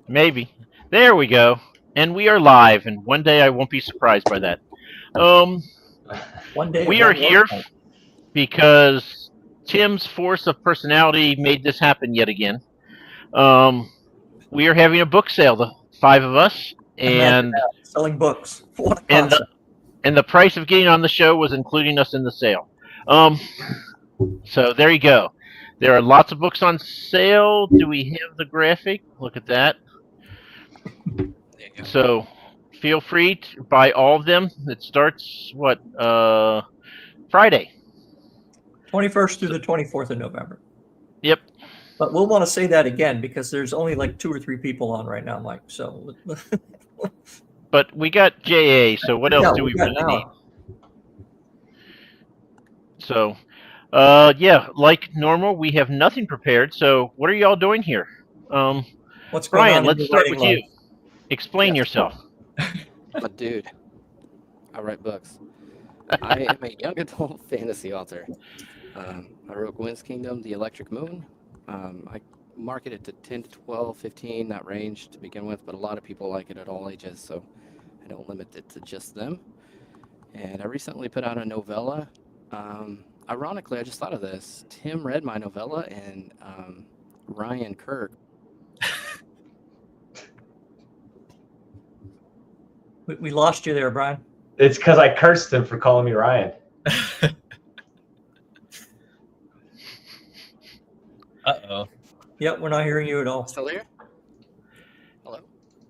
Maybe. There we go. And we are live, and one day I won't be surprised by that. Um, One day it we are won't here work. because Tim's force of personality made this happen yet again. Um, we are having a book sale, the five of us, Imagine and that, selling books. What a and the concept. and the price of getting on the show was including us in the sale. Um, so there you go. There are lots of books on sale. Do we have the graphic? Look at that. So feel free to buy all of them. It starts Friday. 21st through So, the 24th of November. yep. But we'll want to say that again because there's only like 2 or 3 people on right now, Mike. So But we got JA, so what else yeah, do we we got really need? now. So yeah, like normal, we have nothing prepared. So what are y'all doing here? Um What's going Brian, on in let's your start writing with you. life? Explain Yes. yourself. I'm a dude. I write books. I am a young adult fantasy author. I wrote Gwyn's Kingdom, The Electric Moon. I market it to 10 to 12, 15, that range to begin with, but a lot of people like it at all ages, so I don't limit it to just them. And I recently put out a novella. Ironically, I just thought of this. Tim read my novella, and Ryan Kirk. We lost you there, Brian. It's because I cursed him for calling me Ryan. Uh-oh. Yep, we're not hearing you at all. Still here? Hello?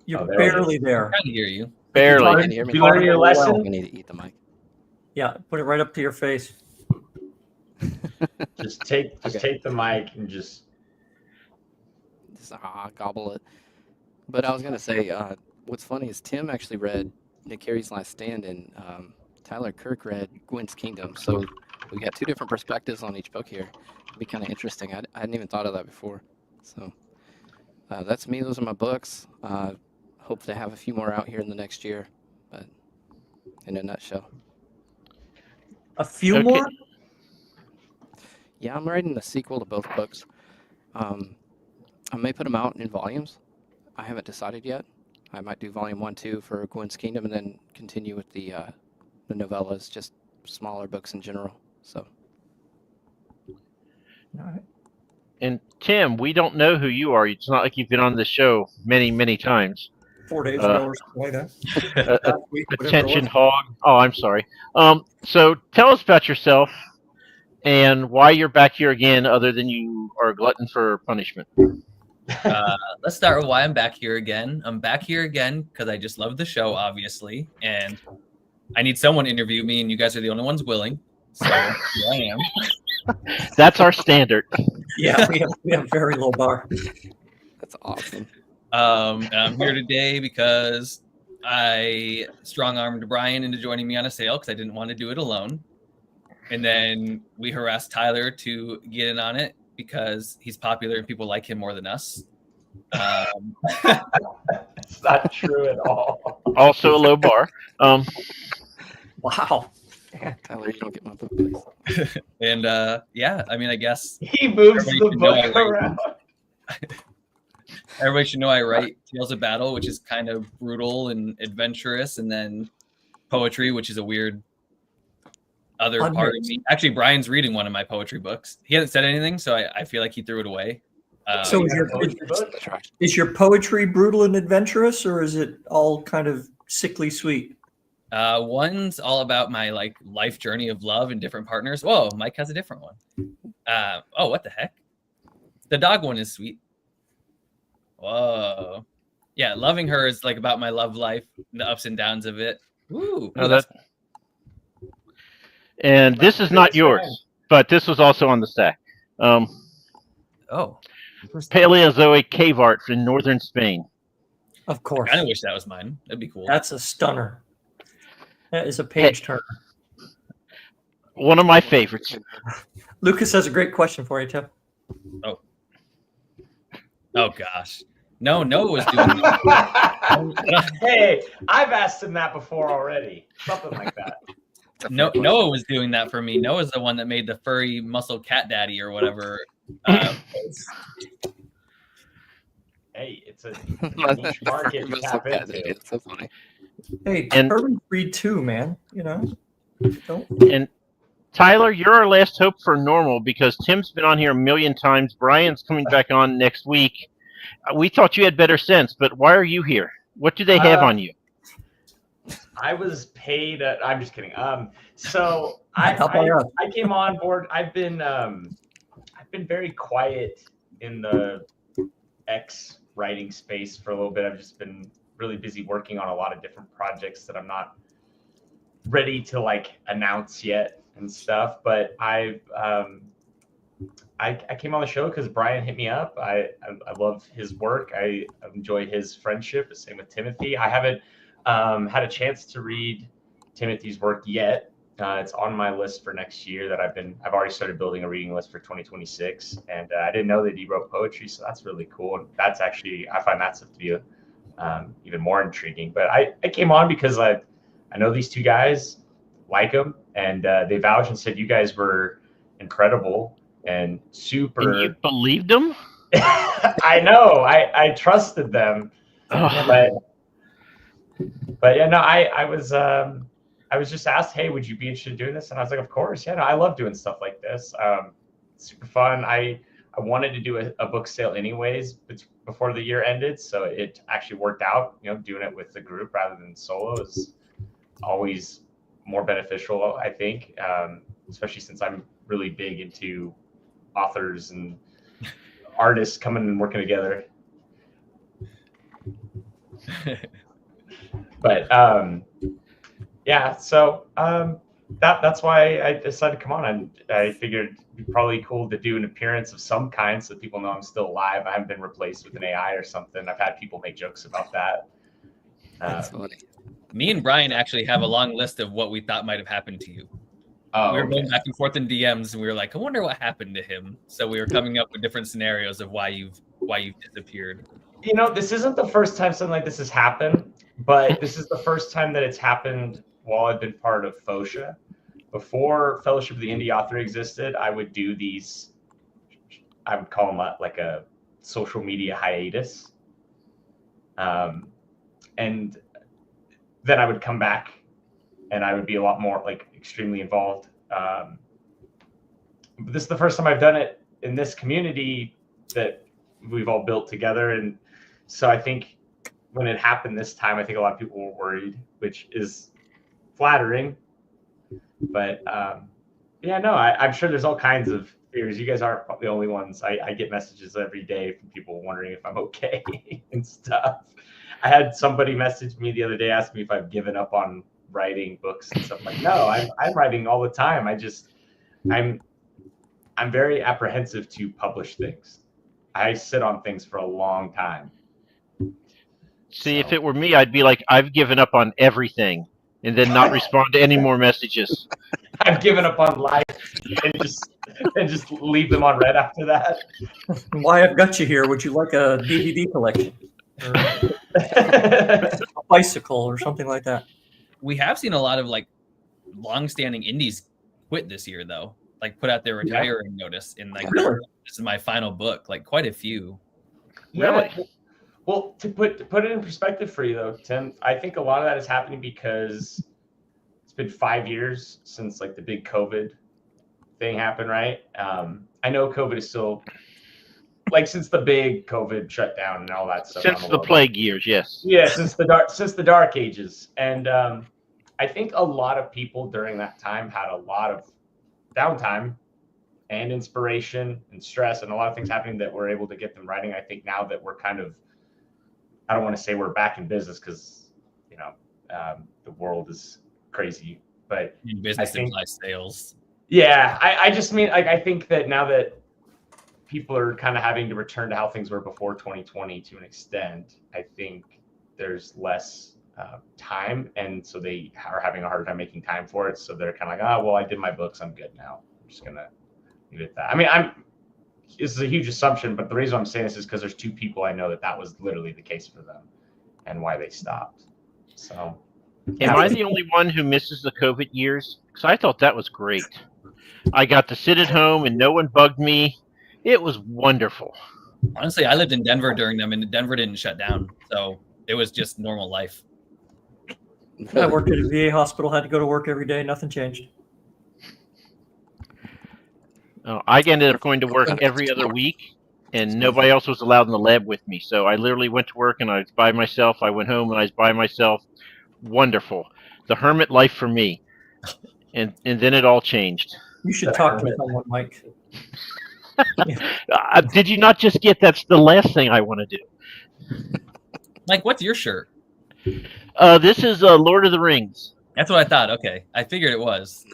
You're Oh, there he barely there. I can hear you. Barely. Can you hear me? Did you learn your lesson? I need to eat the mic. Yeah, put it right up to your face. Just take the mic and just. Just gobble it. But I was gonna say, what's funny is Tim actually read Nick Carey's Last Stand, and Tyler Kirk read Gwyn's Kingdom. So we got two different perspectives on each book here. It'd be kind of interesting. I hadn't even thought of that before. So that's me. Those are my books. Hope to have a few more out here in the next year. But in a nutshell, A few Okay. more? yeah, I'm writing a sequel to both books. I may put them out in volumes. I haven't decided yet. I might do volume 1, 2 for Gwyn's Kingdom, and then continue with the novellas, just smaller books in general. So All right. And Tim, we don't know who you are. It's not like you've been on this show many, many times. 4 days Uh, ago or something like that. Uh, Last week, whatever it attention was. hog. Oh, I'm sorry. So tell us about yourself and why you're back here again, other than you are a glutton for punishment. Let's start with why I'm back here again. I'm back here again because I just love the show, obviously, and I need someone to interview me, and you guys are the only ones willing. So here I am. That's our standard. Yeah, we have very low bar. that's awesome. And I'm here today because I strong-armed Brian into joining me on a sale because I didn't want to do it alone. And then we harassed Tyler to get in on it because he's popular and people like him more than us. It's not true at all. Also a low bar. Wow. Tyler, you don't get my book, please. And yeah, I mean, I guess He moves Everybody the should know book I- around. everybody should know I write Tales of Battle, which is kind of brutal and adventurous, and then poetry, which is a weird other part of Unmixed. me. Actually, Brian's reading one of my poetry books. He hasn't said anything, so I feel like he threw it away. So You got a poetry book? That's right. is your poetry brutal and adventurous, or is it all kind of sickly sweet? One's all about my like life journey of love and different partners. Whoa, Mike has a different one. Oh, what the heck? The dog one is sweet. Whoa. Yeah, loving her is like about my love life, the ups and downs of it. Ooh, No, and this is not yours, but this was also on the stack. oh. Paleozoic cave art in northern Spain. Of course. I kind of wish that was mine. That'd be cool. That's a stunner. That is a page turner. One of my favorites. Lucas has a great question for you, Tim. Oh gosh. No, Noah was doing that. Hey, I've asked him that before already. Something like that. No, Noah was doing that for me. Noah's the one that made the furry muscle cat daddy or whatever. Hey, it's a niche market to tap into. It's so funny. Hey, And- Urban Breed too, man. You know, don't. And Tyler, you're our last hope for normal because Tim's been on here a million times. Brian's coming back on next week. We thought you had better sense, but why are you here? What do they have on you? I was paid. I'm just kidding. So Help me out. I came on board. I've been very quiet in the X writing space for a little bit. I've just been really busy working on a lot of different projects that I'm not ready to like announce yet and stuff. But I came on the show because Brian hit me up. I love his work. I enjoy his friendship. The same with Timothy. I haven't had a chance to read Timothy's work yet. It's on my list for next year that I've already started building a reading list for 2026. And I didn't know that he wrote poetry, so that's really cool. And that's actually, I find that stuff to be even more intriguing. But I came on because I know these two guys, like them, and they vouched and said you guys were incredible and super. And you believed them? I know. I trusted them. Oh. But yeah, no, I was just asked, hey, would you be interested in doing this? And I was like, of course. Yeah, no, I love doing stuff like this. Super fun. I wanted to do a book sale anyways before the year ended. So it actually worked out, doing it with the group rather than solo is always more beneficial, I think, especially since I'm really big into authors and artists coming and working together. But yeah, so that's why I decided to come on. And I figured it'd be probably cool to do an appearance of some kind so people know I'm still alive. I haven't been replaced with an AI or something. I've had people make jokes about that. That's funny. Me and Brian actually have a long list of what we thought might have happened to you. We were going back and forth in DMs, and we were like, I wonder what happened to him. So we were coming up with different scenarios of why you've disappeared. This isn't the first time something like this has happened, but this is the first time that it's happened while I've been part of FOSHA. Before Fellowship of the Indie Author existed, I would do these, I would call them like a social media hiatus. And then I would come back and I would be a lot more like extremely involved. But this is the first time I've done it in this community that we've all built together. And so I think when it happened this time, I think a lot of people were worried, which is flattering. But yeah, no, I'm sure there's all kinds of fears. You guys aren't the only ones. I get messages every day from people wondering if I'm okay and stuff. I had somebody message me the other day, ask me if I've given up on writing books and stuff. Like, no, I'm writing all the time. I'm very apprehensive to publish things. I sit on things for a long time. See, if it were me, I'd be like, I've given up on everything, and then not respond to any more messages. I've given up on life and just leave them on red after that. Why I've got you here? Would you like a DVD collection, or a bicycle, or something like that? We have seen a lot of like long-standing indies quit this year, though. Like put out their retiring notice in like Really? This is my final book. Like quite a few. Really? Well, to put it in perspective for you though, Tim, I think a lot of that is happening because it's been 5 years since like the big COVID thing happened, right? I know COVID is still like since the big COVID shutdown and all that stuff. Since the plague years, yes. Yeah, since the dark ages. And I think a lot of people during that time had a lot of downtime and inspiration and stress and a lot of things happening that were able to get them writing. I think now that we're kind of, I don't want to say we're back in business because, the world is crazy, but Business implies sales. Yeah, I just mean, like, I think that now that people are kind of having to return to how things were before 2020 to an extent, I think there's less time. And so they are having a hard time making time for it. So they're kind of like, oh, well, I did my books. I'm good now. I'm just going to leave it at that. I mean, this is a huge assumption, but the reason I'm saying this is because there's two people I know that was literally the case for them and why they stopped. So, Am I the only one who misses the COVID years? Because I thought that was great. I got to sit at home and no one bugged me. It was wonderful. Honestly, I lived in Denver during them, and Denver didn't shut down, so it was just normal life. I worked at a VA hospital, had to go to work every day. Nothing changed. I ended up going to work every other week, and nobody else was allowed in the lab with me. So I literally went to work, and I was by myself. I went home, and I was by myself. Wonderful. The hermit life for me. And then it all changed. You should talk to someone, Mike. Did you not just get that's the last thing I want to do? Mike, what's your shirt? This is Lord of the Rings. That's what I thought. Okay, I figured it was.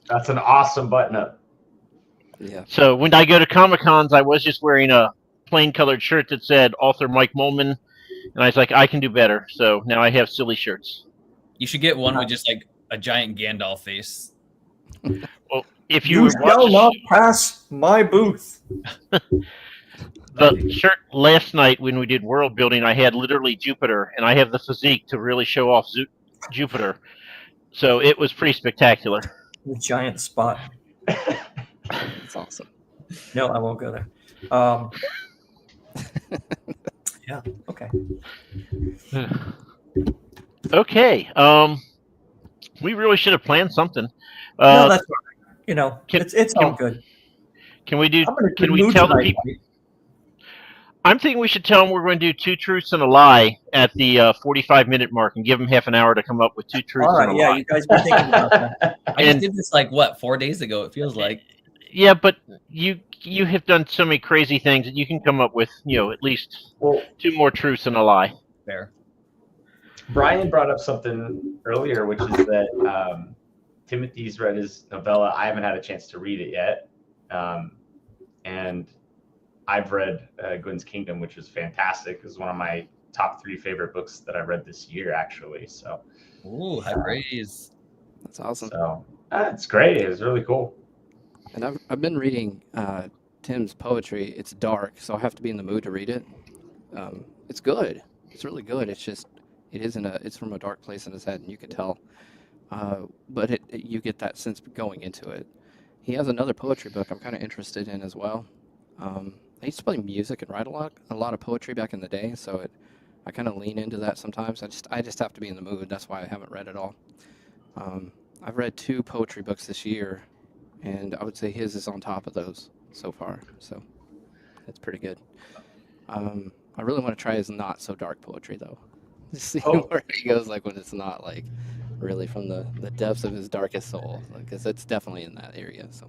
That's an awesome button-up. Yeah. So when I go to Comic-Cons, I was just wearing a plain colored shirt that said author Mike Molman, and I was like, I can do better. So now I have silly shirts. You should get one with just like a giant Gandalf face. Well, if you You shall not pass my booth. the shirt last night when we did world building, I had literally Jupiter, and I have the physique to really show off Jupiter. So it was pretty spectacular. The giant spot. That's awesome. No, I won't go there. Yeah. Okay. Okay. We really should have planned something. No, that's all right. You know, it's all good. Can we do? I'm in a Can good we mood tell the tonight, people? Mike. I'm thinking we should tell them we're going to do 2 truths and a lie at the 45-minute mark, and give them half an hour to come up with 2 truths All and right. a Yeah, lie. you guys been thinking about that. I just did this like what 4 days ago. It feels like. Yeah, but you have done so many crazy things that you can come up with, at least Well, 2 more truths and a lie. Fair. Brian brought up something earlier, which is that Timothy's read his novella. I haven't had a chance to read it yet. And I've read Gwen's Kingdom, which is fantastic. It was one of my top 3 favorite books that I've read this year, actually. So, Ooh, high praise. That's awesome. so it's great. It was really cool. And I've been reading Tim's poetry. It's dark, so I have to be in the mood to read it. It's good. It's really good. It's just it's from a dark place in his head, and you can tell. But you get that sense going into it. He has another poetry book I'm kind of interested in as well. I used to play music and write a lot of poetry back in the day, so I kind of lean into that sometimes. I just have to be in the mood. That's why I haven't read it all. I've read 2 poetry books this year, and I would say his is on top of those so far. So it's pretty good. I really want to try his not so dark poetry though. Just see where he goes, like when it's not like really from the depths of his darkest soul, because it's definitely in that area. So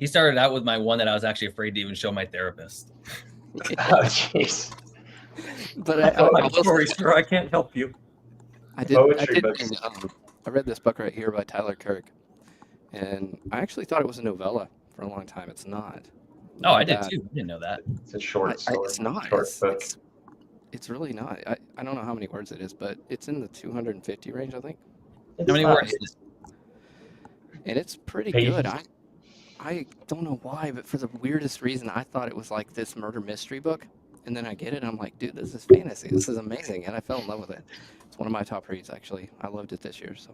He started out with my one that I was actually afraid to even show my therapist. Oh, jeez. But I'm sorry, sir. I can't help you. I read this book right here by Tyler Kirk, and I actually thought it was a novella for a long time. It's not. Oh, I did too. I didn't know that. It's a short story. It's not. Short book. It's really not. I don't know how many words it is, but it's in the 250 range, I think. How many words is it? And it's pretty Pages. good. I don't know why, but for the weirdest reason, I thought it was like this murder mystery book. And then I get it, and I'm like, dude, this is fantasy. This is amazing. And I fell in love with it. It's one of my top reads, actually. I loved it this year. So,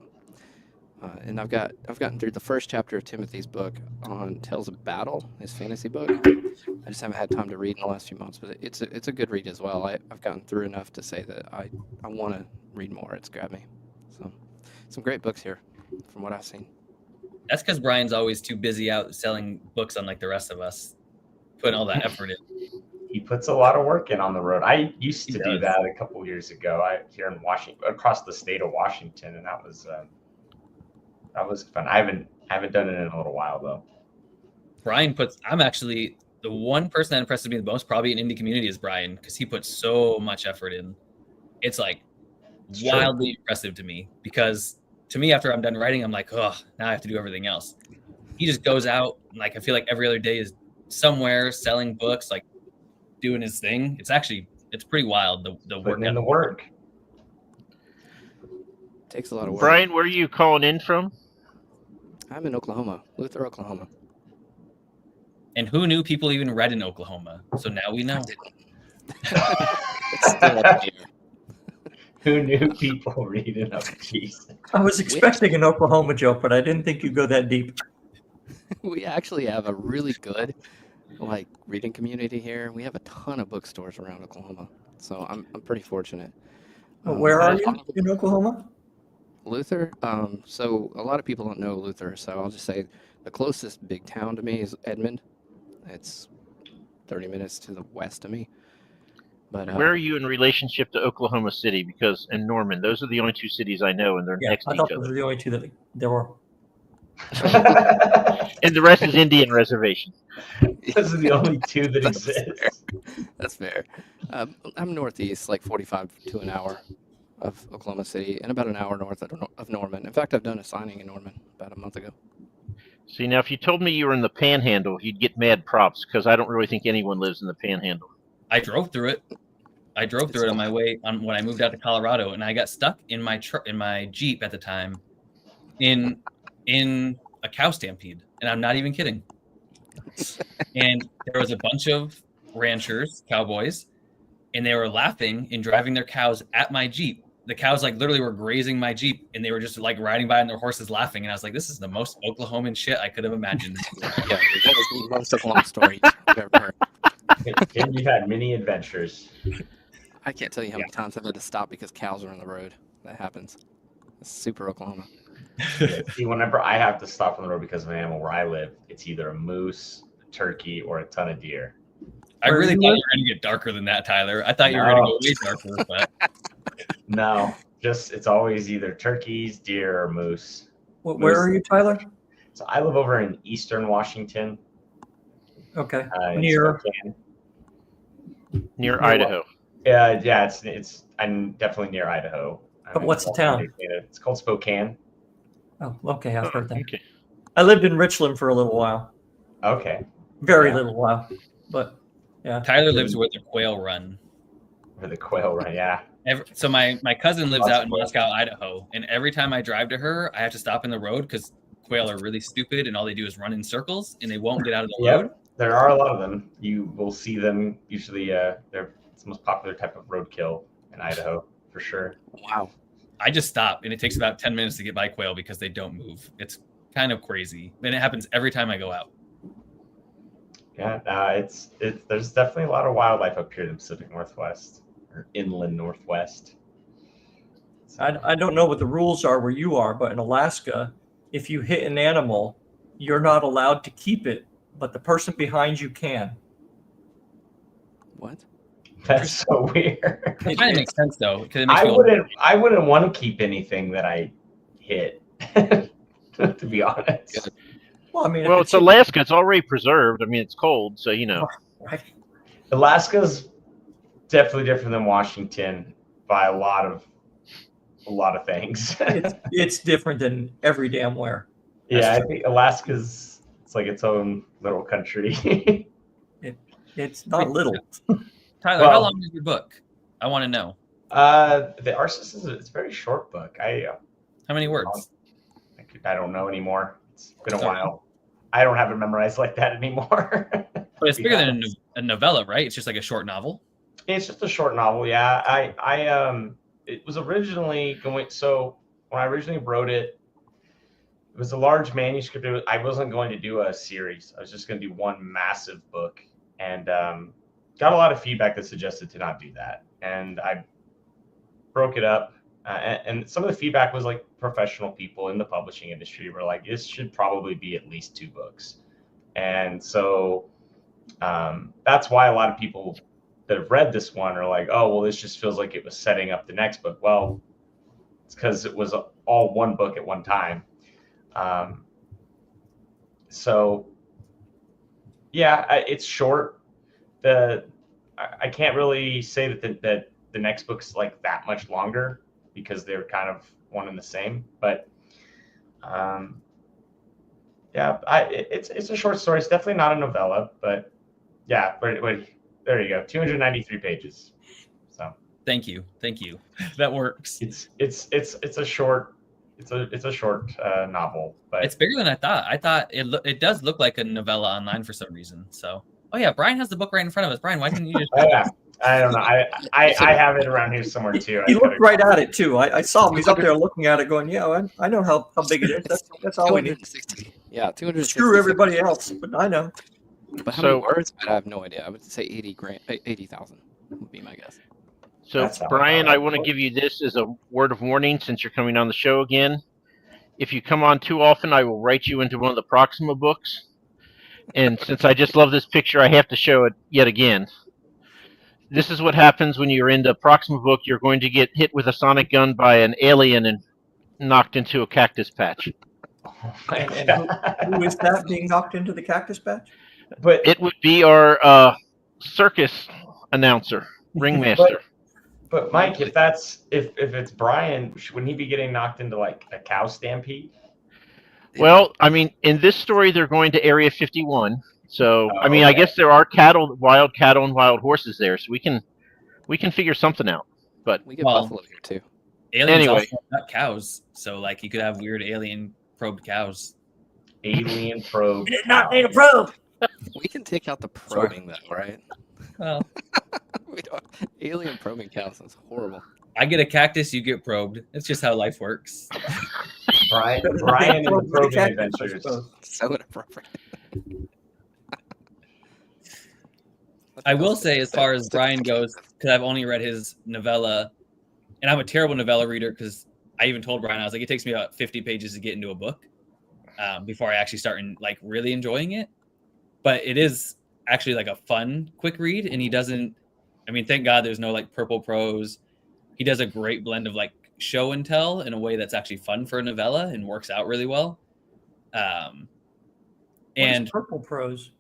and I've gotten through the first chapter of Timothy's book on Tales of Battle, his fantasy book. I just haven't had time to read in the last few months, but it's a good read as well. I've gotten through enough to say that I want to read more. It's grabbed me. So, some great books here, from what I've seen. That's because Brian's always too busy out selling books, unlike the rest of us, putting all that effort in. He puts a lot of work in on the road. I used to He do does. that a couple years ago. Here in Washington, across the state of Washington, and that was fun. I haven't done it in a little while though. I'm actually the one person that impresses me the most, probably in indie community, is Brian, because he puts so much effort in. It's like It's true. wildly impressive to me, because to me, after I'm done writing, I'm like, oh, now I have to do everything else. He just goes out, and like I feel like every other day is somewhere selling books, like doing his thing. It's pretty wild, the work. Putting in the work. Takes a lot of work. Brian, where are you calling in from? I'm in Oklahoma, Luther, Oklahoma. And who knew people even read in Oklahoma? So now we know. It's still up here. Who knew people reading up? Jeez. I was expecting an Oklahoma joke, but I didn't think you'd go that deep. We actually have a really good like reading community here. We have a ton of bookstores around Oklahoma, so I'm pretty fortunate. Where are a you lot of in Oklahoma? Luther. So a lot of people don't know Luther, so I'll just say the closest big town to me is Edmond. It's 30 minutes to the west of me. But Where are you in relationship to Oklahoma City? Because and Norman, those are the only two cities I know, and they're Yeah, next to I each thought those other. were the only two that there were. And the rest is Indian reservation. Those are the only two that That's exist. That's fair. I'm northeast, like 45 to an hour of Oklahoma City, and about an hour north of Norman. In fact, I've done a signing in Norman about a month ago. See, now if you told me you were in the Panhandle, you'd get mad props because I don't really think anyone lives in the Panhandle. I drove through it. I drove through it on my way on when I moved out to Colorado, and I got stuck in my Jeep at the time in a cow stampede, and I'm not even kidding. And there was a bunch of ranchers, cowboys, and they were laughing and driving their cows at my Jeep. The cows like literally were grazing my Jeep, and they were just like riding by on their horses laughing. And I was like, this is the most Oklahoman shit I could have imagined. Yeah, that is the most Oklahoma story I've ever heard. Jim, you've had many adventures. I can't tell you how many times I've had to stop because cows are on the road. That happens. It's super Oklahoma. See, whenever I have to stop on the road because of an animal where I live, it's either a moose, a turkey, or a ton of deer. I Where really you thought live? you were going to get darker than that, Tyler. I thought you were going to go way darker, but No, just it's always either turkeys, deer, or moose. Where are you, Tyler? So I live over in eastern Washington. Okay. In Near. Spokane. Near Near Idaho. Yeah, it's I'm definitely near Idaho. But what's the town? It's called Spokane. Oh, okay. I've heard that. Okay. I lived in Richland for a little while. Okay. Very Yeah. little while. But yeah. Tyler lives where the quail run. For the quail run, yeah. So my cousin lives Lots out of in quail. Moscow, Idaho, and every time I drive to her, I have to stop in the road because quail are really stupid and all they do is run in circles and they won't get out of the road. Yep. There are a lot of them. You will see them usually. It's the most popular type of roadkill in Idaho for sure. Wow. I just stop and it takes about 10 minutes to get by quail because they don't move. It's kind of crazy, and it happens every time I go out. Yeah, there's definitely a lot of wildlife up here in the Pacific Northwest or inland Northwest. So, I don't know what the rules are where you are, but in Alaska, if you hit an animal, you're not allowed to keep it, but the person behind you can. What? that's so weird. It kind of makes sense though, because it makes me I wouldn't want to keep anything that I hit. To be honest. Well, I mean, Well, if it's Alaska. It's already preserved. I mean, it's cold, so right. Alaska's definitely different than Washington by a lot of things. It's different than every damn where. Yeah, I think it's like its own little country. It's not little. Tyler, how long is your book? I want to know. The Arsis it's a very short book. How many words? I don't know anymore. It's been a while. I don't have it memorized like that anymore. But it's bigger than a novella, right? It's just like a short novel. It's just a short novel, yeah. It was originally going. So when I originally wrote it, it was a large manuscript. I wasn't going to do a series. I was just going to do one massive book, and got a lot of feedback that suggested to not do that. And I broke it up, and some of the feedback was like professional people in the publishing industry were like, this should probably be at least 2 books. And so that's why a lot of people that have read this one are like, oh, well, this just feels like it was setting up the next book. Well, it's because it was all one book at one time. So yeah, it's short. I can't really say that the next book's like that much longer because they're kind of one and the same. But yeah, it's a short story. It's definitely not a novella, but yeah. But there you go, 293 pages. So Thank you. That works. it's a short novel, but It's bigger than I thought. I thought it does look like a novella online for some reason. So, oh yeah, Brian has the book right in front of us. Brian, why didn't you just? yeah, I don't know. I have it around here somewhere too. He looked right at it too. I saw him. He's up there looking at it, going, "Yeah, I know how big it is. That's all we need. 260. Yeah, 260. Screw everybody else, but I know." But how So- many words? I have no idea. I would say 80,000 would be my guess. So, That sounds Brian, about I right. want to give you this as a word of warning since you're coming on the show again. If you come on too often, I will write you into one of the Proxima books. And since I just love this picture, I have to show it yet again. This is what happens when you're in the Proxima book. You're going to get hit with a sonic gun by an alien and knocked into a cactus patch. Oh my And God. who is that being knocked into the cactus patch? But It would be our circus announcer, ringmaster. but Mike, if it's Brian, wouldn't he be getting knocked into like a cow stampede? Well, I mean, in this story, they're going to Area 51. So, Oh, I mean, I okay. guess there are wild cattle and wild horses there. So we can figure something out. But We get Well- buffalo here too. Aliens Anyway. also have cows, so like you could have weird alien probed cows. Alien probe. Did not need a probe. We can take out the probing though, right? Well, We don't. Alien probing cows. That's horrible. I get a cactus, you get probed. It's just how life works. Brian and the Probe the probing cactus, I adventures. suppose. So inappropriate. I will say, as far as Brian goes, because I've only read his novella, and I'm a terrible novella reader because I even told Brian, I was like, it takes me about 50 pages to get into a book before I actually start like really enjoying it. But it is actually like a fun, quick read, and he doesn't. I mean, thank God there's no like purple prose. He does a great blend of like show and tell in a way that's actually fun for a novella and works out really well. What And is purple prose?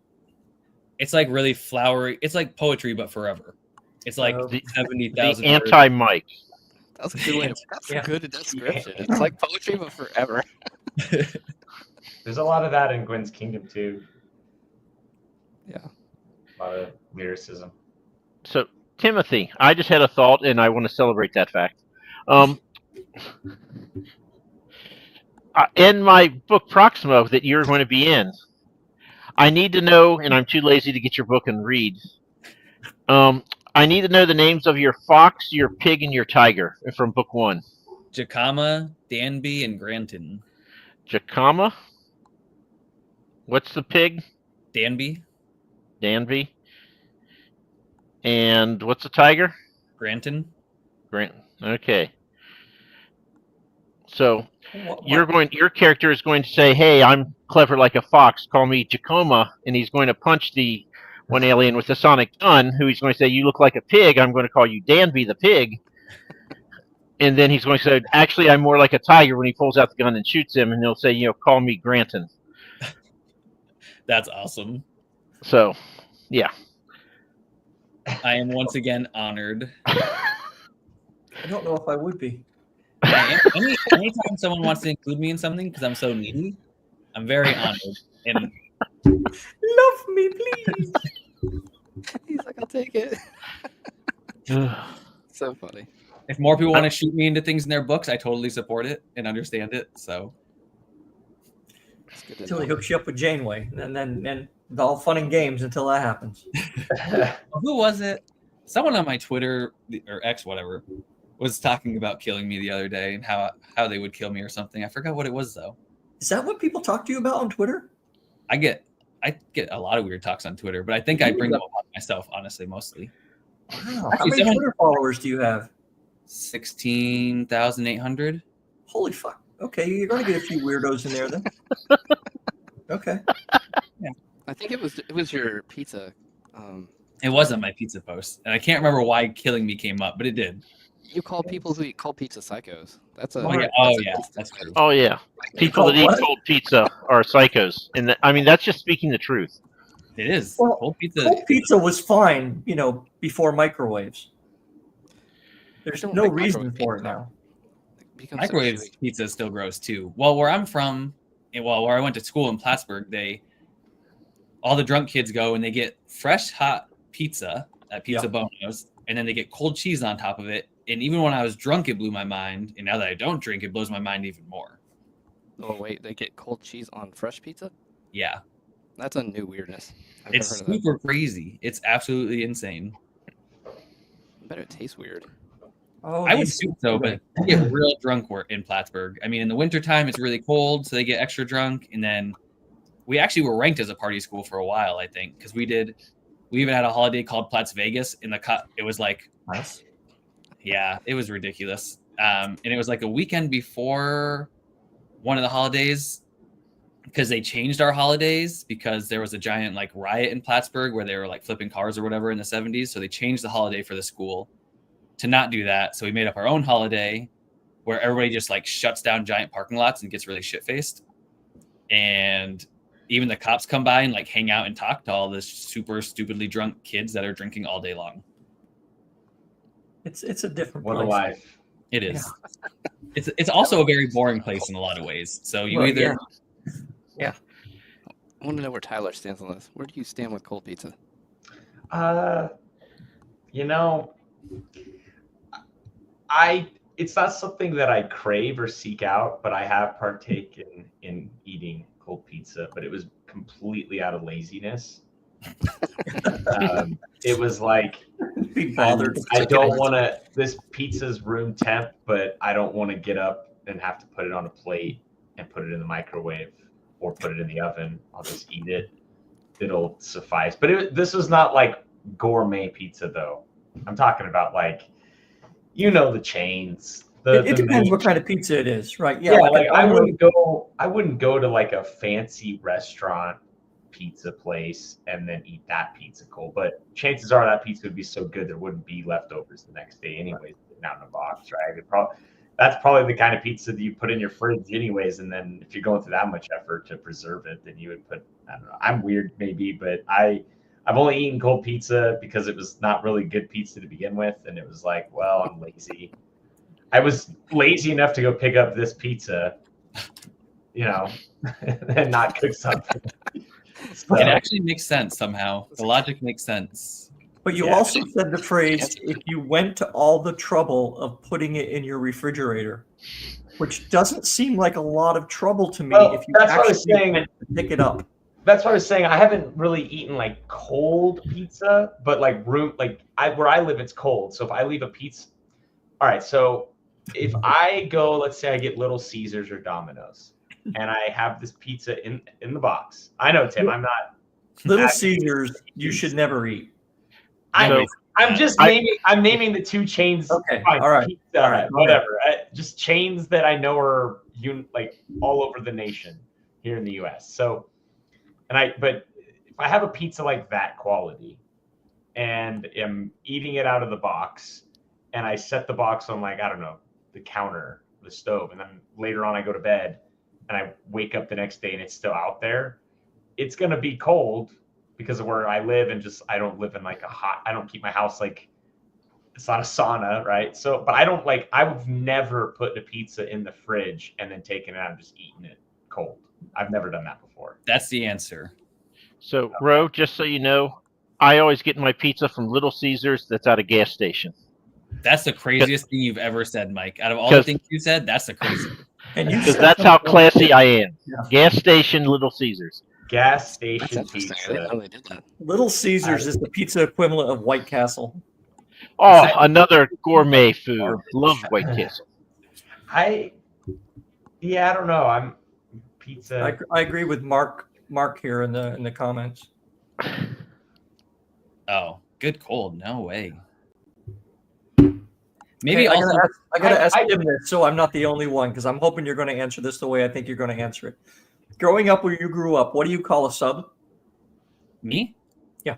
it's like really flowery. It's like poetry, but forever. It's like Oh. the 70,000 words. anti-Mike. That's a good way. That's Yeah. a good description. It's like poetry, but forever. There's a lot of that in Gwen's Kingdom too. Yeah. A lot of lyricism. So, Timothy, I just had a thought, and I want to celebrate that fact. In my book Proxima that you're going to be in, I need to know, and I'm too lazy to get your book and read. I need to know the names of your fox, your pig, and your tiger from book 1. Jacama, Danby, and Granton. Jacama. What's the pig? Danby, Danby. And what's the tiger? Granton. Grant. Okay. So What- your character is going to say, "Hey, I'm clever like a fox. Call me Jacoma," and he's going to punch the one alien with the sonic gun. Who he's going to say, "You look like a pig. I'm going to call you Danby the pig." And then he's going to say, "Actually, I'm more like a tiger." When he pulls out the gun and shoots him, and he'll say, "Call me Granton." That's awesome. So, yeah. I am once again honored. I don't know if I would be. Anytime someone wants to include me in something because I'm so needy, I'm very honored. And Love me, please. He's like, I'll take it. So funny. if more people want to shoot me into things in their books, I totally support it and understand it. So It's good to Until he know. hooks you up with Janeway, and then it's all fun and games until that happens. who was it? Someone on my Twitter or X, whatever, was talking about killing me the other day and how they would kill me or something. I forgot what it was though. Is that what people talk to you about on Twitter? I get a lot of weird talks on Twitter, but I think I bring them up myself, honestly, mostly. Wow. How Actually, many someone- Twitter followers do you have? 16,800. Holy fuck. Okay, you're going to get a few weirdos in there then. Okay. I think it was your pizza. It wasn't my pizza post, and I can't remember why killing me came up, but it did. You call people who eat cold pizza psychos. That's a. Oh yeah, that's true. Oh yeah. People that eat What? cold pizza are psychos, and I mean that's just speaking the truth. It is. Well, Cold pizza. Cold pizza was fine, before microwaves. There's Don't no like reason microwave for it pizza. now. Becomes so Microwave chewy. pizza is still gross too. Well, where I'm from, and where I went to school in Plattsburgh, all the drunk kids go and they get fresh hot pizza at Pizza Bono's, and then they get cold cheese on top of it. And even when I was drunk, it blew my mind. And now that I don't drink, it blows my mind even more. Oh wait, they get cold cheese on fresh pizza? Yeah, That's a new weirdness. I've it's never heard of that. super crazy. It's absolutely insane. I bet it tastes weird. Oh, I would these- assume so, but they get real drunk in Plattsburgh. I mean, in the wintertime, it's really cold, so they get extra drunk. And then we actually were ranked as a party school for a while, I think, because we even had a holiday called Platts Vegas in the cut. It was like, Nice. yeah, it was ridiculous. And it was like a weekend before one of the holidays, because they changed our holidays because there was a giant like riot in Plattsburgh where they were like flipping cars or whatever in the 70s. So they changed the holiday for the school to not do that. So we made up our own holiday where everybody just like shuts down giant parking lots and gets really shit-faced. And even the cops come by and like hang out and talk to all this super stupidly drunk kids that are drinking all day long. It's a different What a place. life. It is. It's also a very boring place in a lot of ways. So you Well, either yeah. I want to know where Tyler stands on this. Where do you stand with cold pizza? You know, it's not something that I crave or seek out, but I have partaken in eating cold pizza, but it was completely out of laziness. It was like, Be bothered. I don't want to, this pizza's room temp, but I don't want to get up and have to put it on a plate and put it in the microwave or put it in the oven. I'll just eat it. It'll suffice. But this was not like gourmet pizza, though. I'm talking about like, the chains. It depends what kind of pizza it is, right? Yeah, like I wouldn't go to like a fancy restaurant pizza place and then eat that pizza cold. But chances are that pizza would be so good there wouldn't be leftovers the next day anyways, out in a box, right? That's probably the kind of pizza that you put in your fridge anyways, and then if you're going through that much effort to preserve it, then you would put, I don't know, I'm weird maybe, but I've only eaten cold pizza because it was not really good pizza to begin with, and it was like, well, I'm lazy. I was lazy enough to go pick up this pizza, and not cook something. So, it actually makes sense somehow. The logic makes sense. But you also said the phrase, if you went to all the trouble of putting it in your refrigerator, which doesn't seem like a lot of trouble to me if you actually went to pick it up. That's what I was saying. I haven't really eaten like cold pizza, but like where I live, it's cold. So if I leave a pizza, all right. So if I go, let's say I get Little Caesars or Domino's, and I have this pizza in the box. I know, Tim, I'm not. Little Caesars, you should never eat. I'm naming the two chains. Okay. Fine, all right. Pizza, all right. Whatever. Just chains that I know are like all over the nation here in the U.S. So, but if I have a pizza like that quality, and am eating it out of the box, and I set the box on like, I don't know, the counter, the stove, and then later on I go to bed, and I wake up the next day and it's still out there, it's gonna be cold. Because of where I live, and just I don't live in like I don't keep my house like it's not a sauna, right? So, but I've never put a pizza in the fridge and then taken it out and just eaten it cold. I've never done that before. That's the answer. So, Ro, just so you know, I always get my pizza from Little Caesars that's at a gas station. That's the craziest thing you've ever said, Mike. Out of all the things you said, that's the craziest. Because that's how classy I am. Yeah. Gas station, Little Caesars. Gas station pizza. Little Caesars is the pizza equivalent of White Castle. Oh, another gourmet food. Love White Castle. I don't know. I'm pizza. I agree with Mark here in the comments. Oh, good cold. No way. Maybe I gotta ask him this, so I'm not the only one, because I'm hoping you're going to answer this the way I think you're going to answer it. Growing up where you grew up, what do you call a sub? Me? Yeah.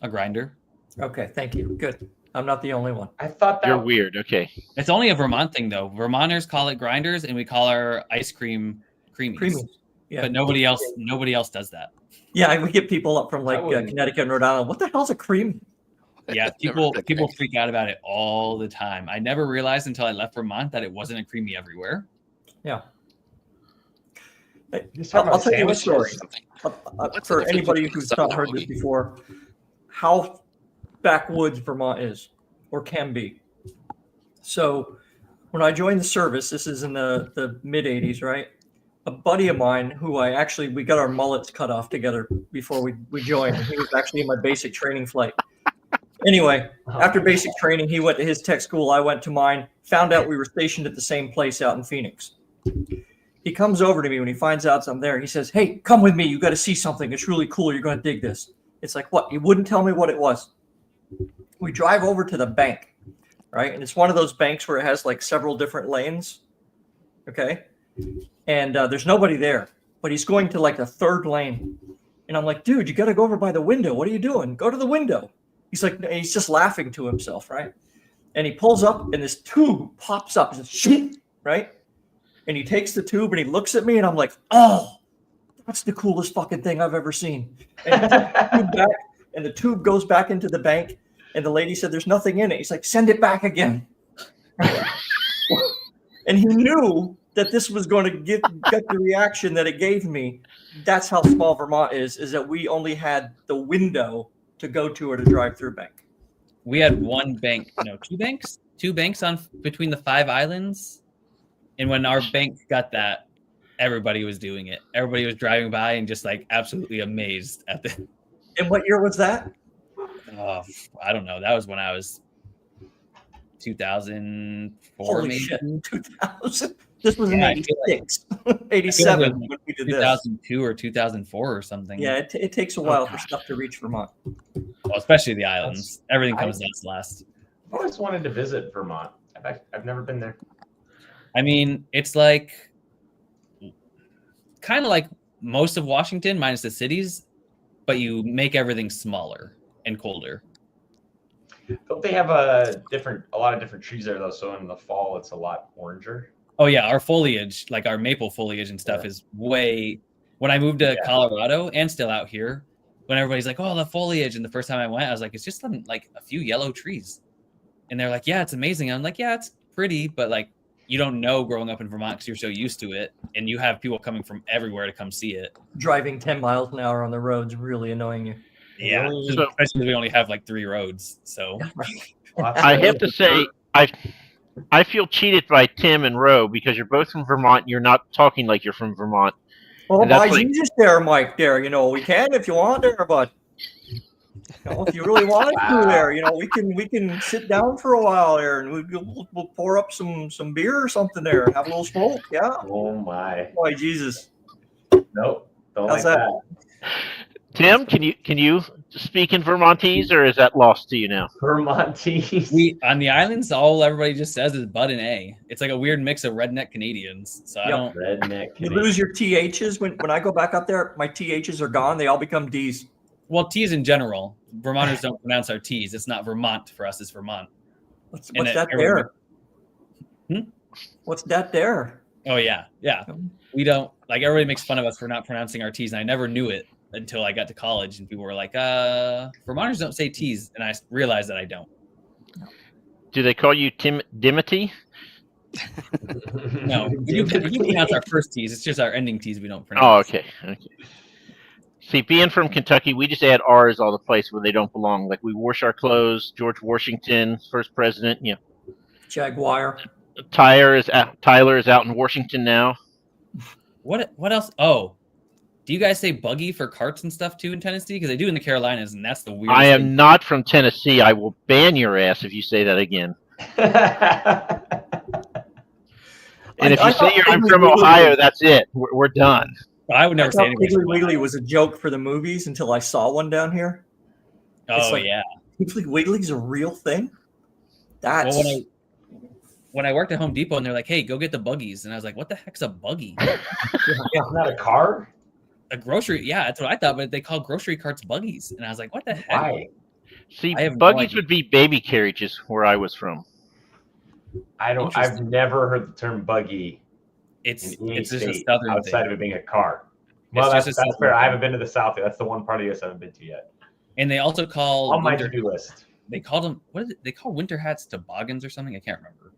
A grinder. Okay, thank you. Good. I'm not the only one. I thought that you're weird. Okay. It's only a Vermont thing, though. Vermonters call it grinders, and we call our ice cream creamies. Yeah. But nobody else does that. Yeah, we get people up from like Connecticut and Rhode Island. What the hell's a cream? Yeah, people freak out about it all the time. I never realized until I left Vermont that it wasn't a creamy everywhere. Yeah. I'll tell you a story. For anybody who's not heard this before, how backwoods Vermont is, or can be. So when I joined the service, this is in the mid-'80s, right? A buddy of mine who we got our mullets cut off together before we joined. He was actually in my basic training flight. Anyway, after basic training, he went to his tech school. I went to mine, found out we were stationed at the same place out in Phoenix. He comes over to me when he finds out I'm there. He says, "Hey, come with me. You got to see something. It's really cool. You're going to dig this." It's like, what? He wouldn't tell me what it was. We drive over to the bank, right? And it's one of those banks where it has like several different lanes. Okay. And there's nobody there, but he's going to like the third lane. And I'm like, dude, you got to go over by the window. What are you doing? Go to the window. He's like, he's just laughing to himself, right? And he pulls up and this tube pops up. It's just, right? And he takes the tube and he looks at me and I'm like, oh, that's the coolest fucking thing I've ever seen. And he takes the tube back, and the tube goes back into the bank. And the lady said, there's nothing in it. He's like, send it back again. And he knew that this was going to get the reaction that it gave me. That's how small Vermont is that we only had the window to go to at a drive-through bank. We had two banks on between the 5 islands. And when our bank got that, everybody was doing it. Everybody was driving by and just like absolutely amazed at the. And what year was that? I don't know. That was when I was 2004. Holy maybe. Shit, 2000. This was in 86, 87 when we did 2002 or 2004 or something. Yeah, it takes a while for stuff to reach Vermont. Well, especially the islands. Everything comes last. I always wanted to visit Vermont. I've never been there. I mean, it's like kind of like most of Washington minus the cities, but you make everything smaller and colder. Don't they have a lot of different trees there though? So in the fall, it's a lot oranger. Oh yeah, our foliage, like our maple foliage and stuff, is way. When I moved to Colorado and still out here, when everybody's like, "Oh, the foliage," and the first time I went, I was like, "It's just like a few yellow trees," and they're like, "Yeah, it's amazing." I'm like, "Yeah, it's pretty," but like you don't know growing up in Vermont because you're so used to it, and you have people coming from everywhere to come see it. Driving 10 miles an hour on the road's really annoying you. Yeah, especially we only have like 3 roads, so. I have to say, I feel cheated by Tim and Ro because you're both from Vermont. You're not talking like you're from Vermont. Well, by Jesus there, Mike, there, we can if you want there, but if you really want to there, we can sit down for a while there and we'll pour up some beer or something there and have a little smoke. Yeah. Oh my. Boy, Jesus. Nope. Don't How's like that? Tim, can you speak in Vermontese, or is that lost to you now? Vermontese. We on the islands, all everybody just says is Bud and A. It's like a weird mix of redneck Canadians. So I don't. Redneck. You lose your THs when I go back up there. My THs are gone. They all become Ds. Well, T's in general. Vermonters don't pronounce our T's. It's not Vermont for us. It's Vermont. What's that there? What's that there? Oh yeah. We don't like. Everybody makes fun of us for not pronouncing our T's, and I never knew it until I got to college, and people were like, Vermonters don't say T's, and I realized that I don't. Do they call you Dimity? No, we pronounce our first T's. It's just our ending T's we don't pronounce. Oh, okay. See, being from Kentucky, we just add R's all the place where they don't belong. Like we wash our clothes. George Washington, first president. Jaguar. Tyler is out in Washington now. What else? Oh, do you guys say buggy for carts and stuff too in Tennessee? Because they do in the Carolinas, and that's the weirdest I am thing. not from Tennessee. I will ban your ass if you say that again. And if you say I'm from Ohio, that's it. We're done. I would never say anything. Piggly Wiggly was a joke for the movies until I saw one down here. Oh yeah, Piggly Wiggly's a real thing. That's when I worked at Home Depot and they're like, "Hey, go get the buggies," and I was like, "What the heck's a buggy?" Not a car. A grocery, yeah, that's what I thought, but they call grocery carts buggies, and I was like, "What the heck?" Why? See, I have no buggies idea. would be baby carriages where I was from. I've never heard the term buggy. It's in any just a state southern outside thing. of it being a car. Well, It's that's just a fair. southern I haven't been to the South yet. That's the one part of the US I haven't been to yet. And they also call On my winter, to-do list. they called them they call winter hats toboggans or something. I can't remember.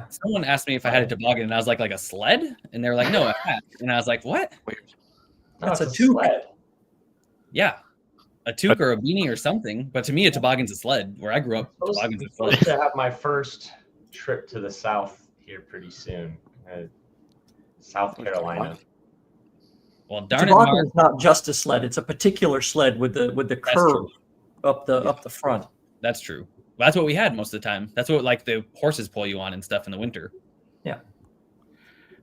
Someone asked me if I had a toboggan, and I was like a sled, and they were like, "No, a hat," and I was like, "What?" Weird. That's No, a it's toque. sled. Yeah, a toque or a beanie or something. But to me, a toboggan's a sled. Where I grew up, I'm toboggan's a supposed sled. to have my first trip to the South here pretty soon. South Carolina. Well, darn it, Toboggan Mark. is not just a sled. It's a particular sled with the That's curve true. up the front. That's true. That's what we had most of the time. That's what like the horses pull you on and stuff in the winter.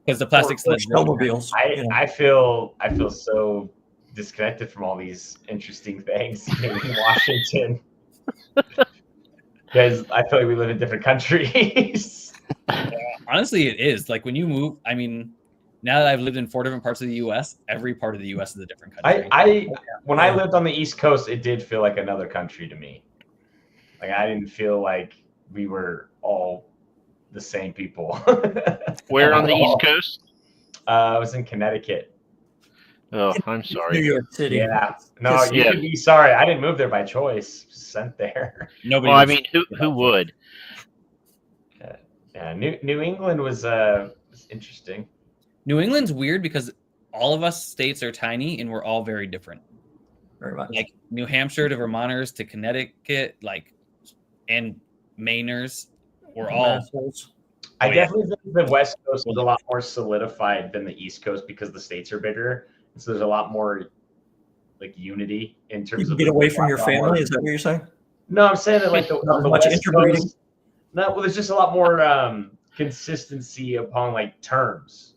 because the plastic or sleds. snowmobiles. I feel so disconnected from all these interesting things in Washington. Because I feel like we live in different countries. Honestly, it is. Like when you move, I mean, now that I've lived in 4 different parts of the U.S., every part of the U.S. is a different country. When I lived on the East Coast, it did feel like another country to me. Like I didn't feel like we were all the same people. Where on the East Coast? I was in Connecticut. Oh, I'm New sorry. York City. Yeah. No, you Yeah. can be sorry. I didn't move there by choice. Just sent there. Nobody. Well, I was- mean, who would? Yeah. New England was interesting. New England's weird because all of us states are tiny and we're all very different. Very much. Like New Hampshire to Vermonters to Connecticut, like, and Mainers, we're all. Assholes. I Oh, yeah. definitely think the West Coast is a lot more solidified than the East Coast because the states are bigger. So there's a lot more like unity in terms You can of get away from your family. Is that what you're saying? No, I'm saying that like Not on the much West interbreeding? Coast, no, well, there's just a lot more consistency upon like terms,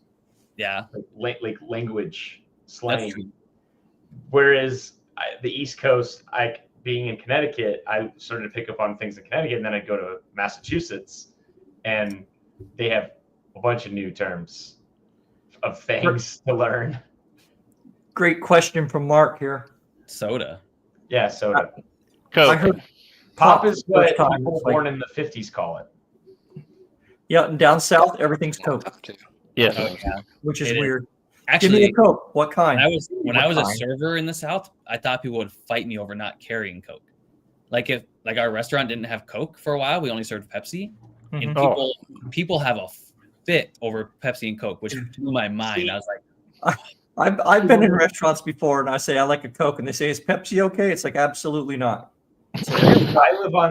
Yeah. like language That's slang. true. Whereas the East Coast, being in Connecticut, I started to pick up on things in Connecticut, and then I'd go to Massachusetts, and they have a bunch of new terms of things to learn. Great question from Mark here. Soda. Yeah, soda. I Coke. heard Pop is what first time, people it's like- born in the 50s call it. Yeah, and down south, everything's Coke, Yes. Oh, yeah. which is It is. weird. Give me Actually, a Coke. What kind? when I was a kind? server in the South, I thought people would fight me over not carrying Coke. Like if our restaurant didn't have Coke for a while, we only served Pepsi, and Mhm. people have a fit over Pepsi and Coke, which blew my mind. I was like, I've been in restaurants before, and I say I like a Coke, and they say, "Is Pepsi okay?" It's like absolutely not. So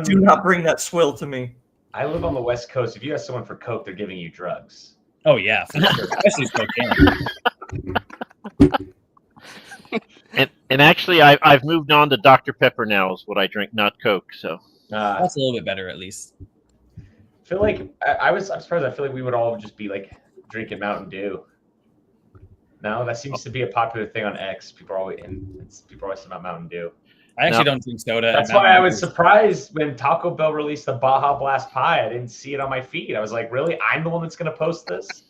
do not bring that swill to me. I live on the West Coast. If you ask someone for Coke, they're giving you drugs. oh yeah, for sure. Especially cocaine. And actually, I've moved on to Dr. Pepper now is what I drink, not Coke. So That's a little bit better at least. I feel like I'm surprised. I feel like we would all just be like drinking Mountain Dew. No, that seems to be a popular thing on X. People are always talking about Mountain Dew. I actually don't drink soda. That's and why I Mountain was Dew. surprised when Taco Bell released the Baja Blast pie. I didn't see it on my feed. I was like, really? I'm the one that's going to post this?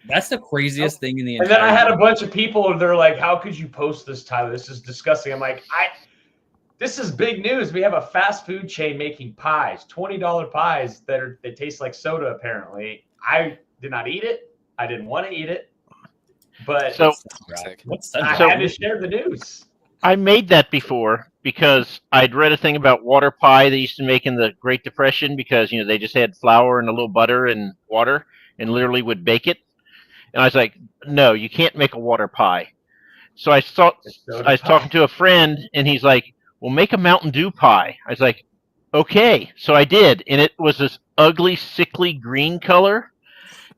That's the craziest thing in the And entire. then I had a bunch of people. They're like, "How could you post this, Tyler? This is disgusting." I'm like, this is big news. We have a fast food chain making pies, $20 pies that taste like soda. Apparently, I did not eat it. I didn't want to eat it, but So- What's I that? had to share the news. I made that before because I'd read a thing about water pie they used to make in the Great Depression because they just had flour and a little butter and water and literally would bake it. And I was like, no, you can't make a water pie. So I was talking to a friend, and he's like, well, make a Mountain Dew pie. I was like, okay. So I did, and it was this ugly, sickly green color.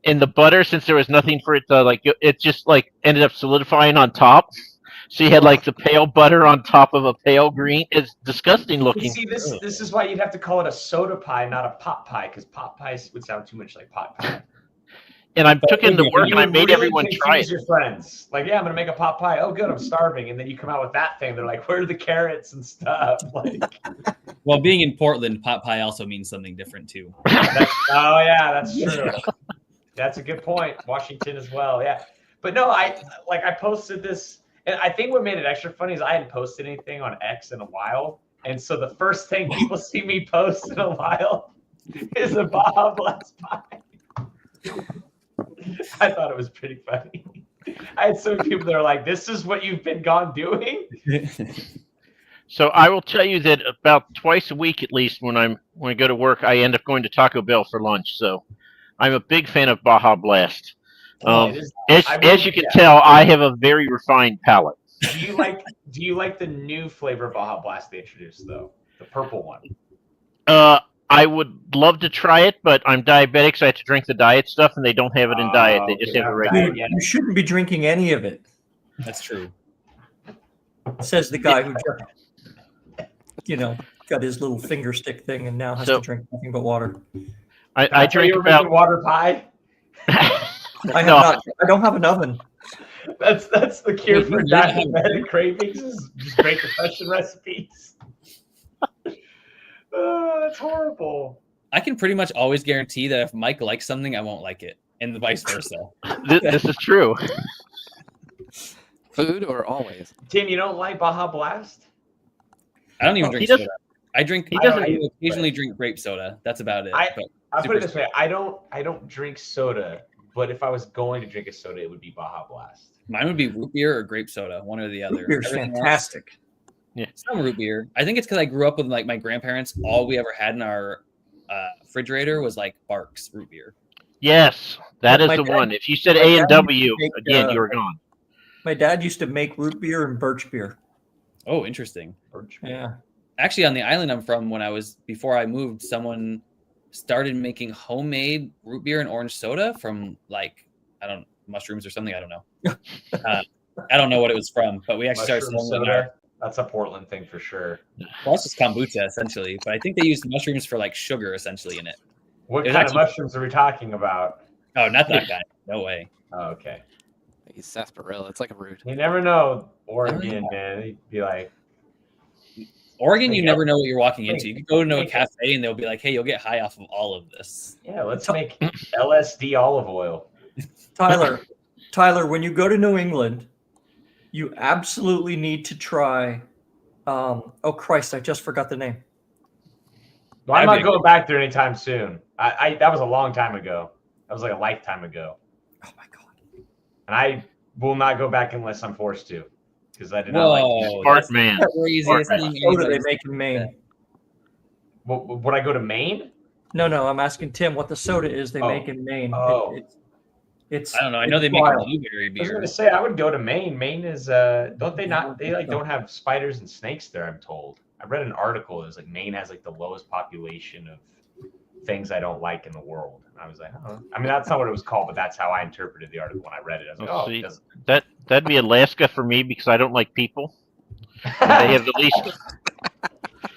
And the butter, since there was nothing for it to it just ended up solidifying on top. So you had the pale butter on top of a pale green. It's disgusting looking. See, this is why you'd have to call it a soda pie, not a pot pie, because pot pies would sound too much like pot pie. And I took it into work and I made really everyone try confuse it. your friends. Like, yeah, I'm gonna make a pot pie. Oh, good, I'm starving. And then you come out with that thing. They're like, where are the carrots and stuff? Like, Well, being in Portland, pot pie also means something different too. that's true. That's a good point. Washington as well. Yeah, but no, I posted this, and I think what made it extra funny is I hadn't posted anything on X in a while, and so the first thing people see me post in a while is a Baja Blast pie. I thought it was pretty funny. I had some people that are like, "This is what you've been gone doing." So I will tell you that about twice a week, at least, when I go to work, I end up going to Taco Bell for lunch. So I'm a big fan of Baja Blast. As you can tell, I have a very refined palate. Do you like the new flavor of Baja Blast they introduced though? The purple one. I would love to try it, but I'm diabetic, so I have to drink the diet stuff, and they don't have it in diet. They just have it regular. You shouldn't be drinking any of it, That's true. says the guy who just, got his little finger stick thing and now has to drink nothing but water. I drink you were about making water pie. I have No. not. I don't have an oven. That's the cure Wait, for you don't have- diabetic cravings is just Great Depression recipes. Oh, that's horrible. I can pretty much always guarantee that if Mike likes something, I won't like it, and vice versa. This is true. Food or always? Tim, you don't like Baja Blast? I don't even He drink doesn't- soda. I drink. he I doesn't- occasionally drink grape soda. That's about it. But I'll put it super this way: I don't drink soda, but if I was going to drink a soda, it would be Baja Blast. mine would be root beer or grape soda, one or the other. Root beer's Everything else- fantastic. Some root beer. I think it's because I grew up with like my grandparents. All we ever had in our refrigerator was like Barks root beer. Yes, that is My the dad- one. If you said my A dad and W used to make, again, you were gone. My dad used to make root beer and birch beer. Oh, interesting. Yeah. Actually, on the island I'm from, before I moved, someone started making homemade root beer and orange soda from like mushrooms or something. I don't know. I don't know what it was from, but we actually started Mushroom selling soda. That's a Portland thing for sure. Well, it's just kombucha essentially, but I think they used mushrooms for like sugar essentially in it. What It's kind actually- of mushrooms are we talking about? Oh, not that guy. No way. Oh, okay. He's sarsaparilla. It's like a root. You never know, Oregon, man. They'd be like, Oregon, you Make never it- know what you're walking into. You could go into a make it- cafe and they'll be like, "Hey, you'll get high off of all of this." yeah, let's make LSD olive oil. Tyler, when you go to New England, you absolutely need to try. Oh Christ, I just forgot the name. Well, I'm That'd not be a going back there anytime soon. I that was a long time ago. That was like a lifetime ago, Oh my God. and I will not go back unless I'm forced to, because I did not like. Whoa, Smart that's man. the craziest Smart thing Soda they anybody's- make in Maine. Would I go to Maine? No, I'm asking Tim what the soda is they Oh. make in Maine. Oh. It's I don't know. I know they it's make a wild. blueberry I was beer. going to say I would go to Maine. Maine is don't they not they like don't have spiders and snakes there, I'm told. I read an article that was like Maine has like the lowest population of things I don't like in the world. And I was like, oh. I mean that's not what it was called, but that's how I interpreted the article when I read it. I was like, Let's oh, see. it doesn't- That'd be Alaska for me because I don't like people. And they have the least.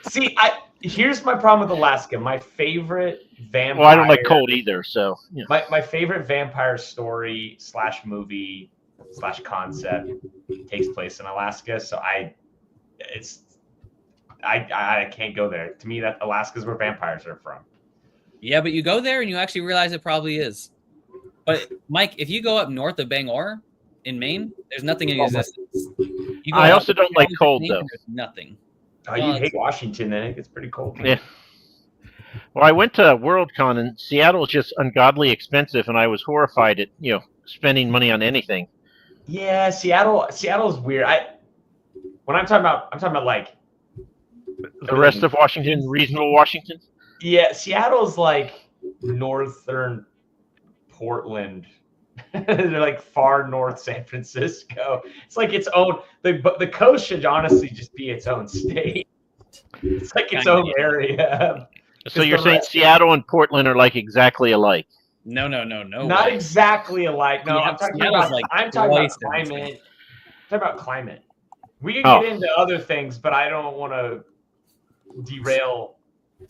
See, here's my problem with Alaska. My favorite vampire. Well, I don't like cold either. So yeah. My favorite vampire story / movie / concept takes place in Alaska. So I can't go there. To me, that Alaska's where vampires are from. Yeah, but you go there and you actually realize it probably is. But Mike, if you go up north of Bangor in Maine, there's nothing in existence. You go I out also don't like to cold Maine, though. There's nothing. Oh, Well, you hate Washington, then it gets pretty cold. Yeah. Well, I went to Worldcon and Seattle is just ungodly expensive, and I was horrified at spending money on anything. Yeah, Seattle's weird. When I'm talking about like The rest of Washington, reasonable Washington. yeah, Seattle's like northern Portland. They're like far north San Francisco. It's like its own. The coast should honestly just be its own state. It's like its own area. So you're saying Seattle and Portland are like exactly alike? No. Not way. exactly alike. No, Yeah, I'm talking Seattle's about. like I'm talking about twice as climate. I'm talking about climate. We can Oh. get into other things, but I don't want to derail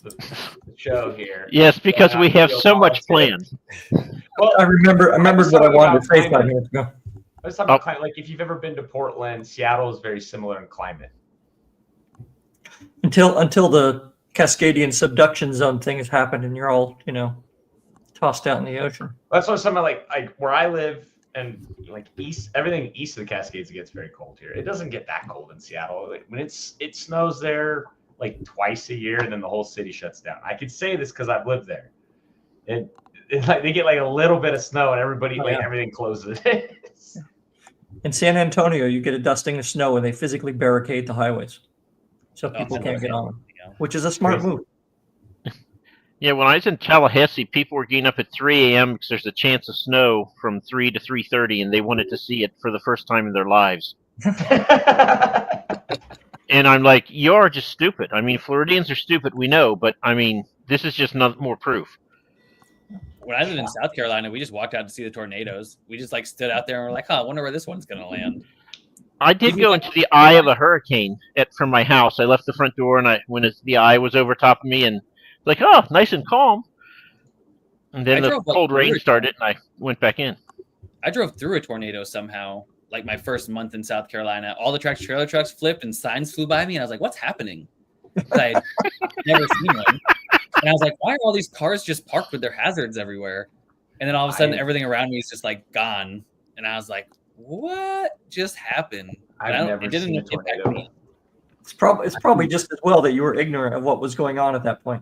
the show here. Yes, because we have so much planned. Well, I remembered was what I talking wanted about to say 5 climate. minutes ago. I was talking about climate. Like if you've ever been to Portland, Seattle is very similar in climate. Until the Cascadian subduction zone thing has happened and you're all, tossed out in the ocean. That's what I'm talking about. Like where I live and like everything east of the Cascades gets very cold here. It doesn't get that cold in Seattle. Like when it snows there like twice a year, and then the whole city shuts down. I could say this because I've lived there. It like they get like a little bit of snow and everybody everything closes. In San Antonio, you get a dusting of snow and they physically barricade the highways so people can't get on them, which is a smart Crazy. move. Yeah, when I was in Tallahassee, people were getting up at 3 a.m. because there's a chance of snow from 3 to 3:30, and they wanted to see it for the first time in their lives. And I'm like, you're just stupid. I mean, Floridians are stupid, we know, but I mean, this is just not more proof. When I lived in South Carolina, we just walked out to see the tornadoes. We just like stood out there and we're like, I wonder where this one's gonna land. I did go into the eye of a hurricane from my house. I left the front door, and the eye was over top of me, and nice and calm. And then I the drove, like, cold rain years started, and I went back in. I drove through a tornado somehow. Like my first month in South Carolina, all the trailer trucks flipped and signs flew by me, and I was like, "What's happening?" I had never seen one, and I was like, "Why are all these cars just parked with their hazards everywhere?" And then all of a sudden, everything around me is just like gone, and I was like, "What just happened?" I've never seen a tornado. It's probably just as well that you were ignorant of what was going on at that point.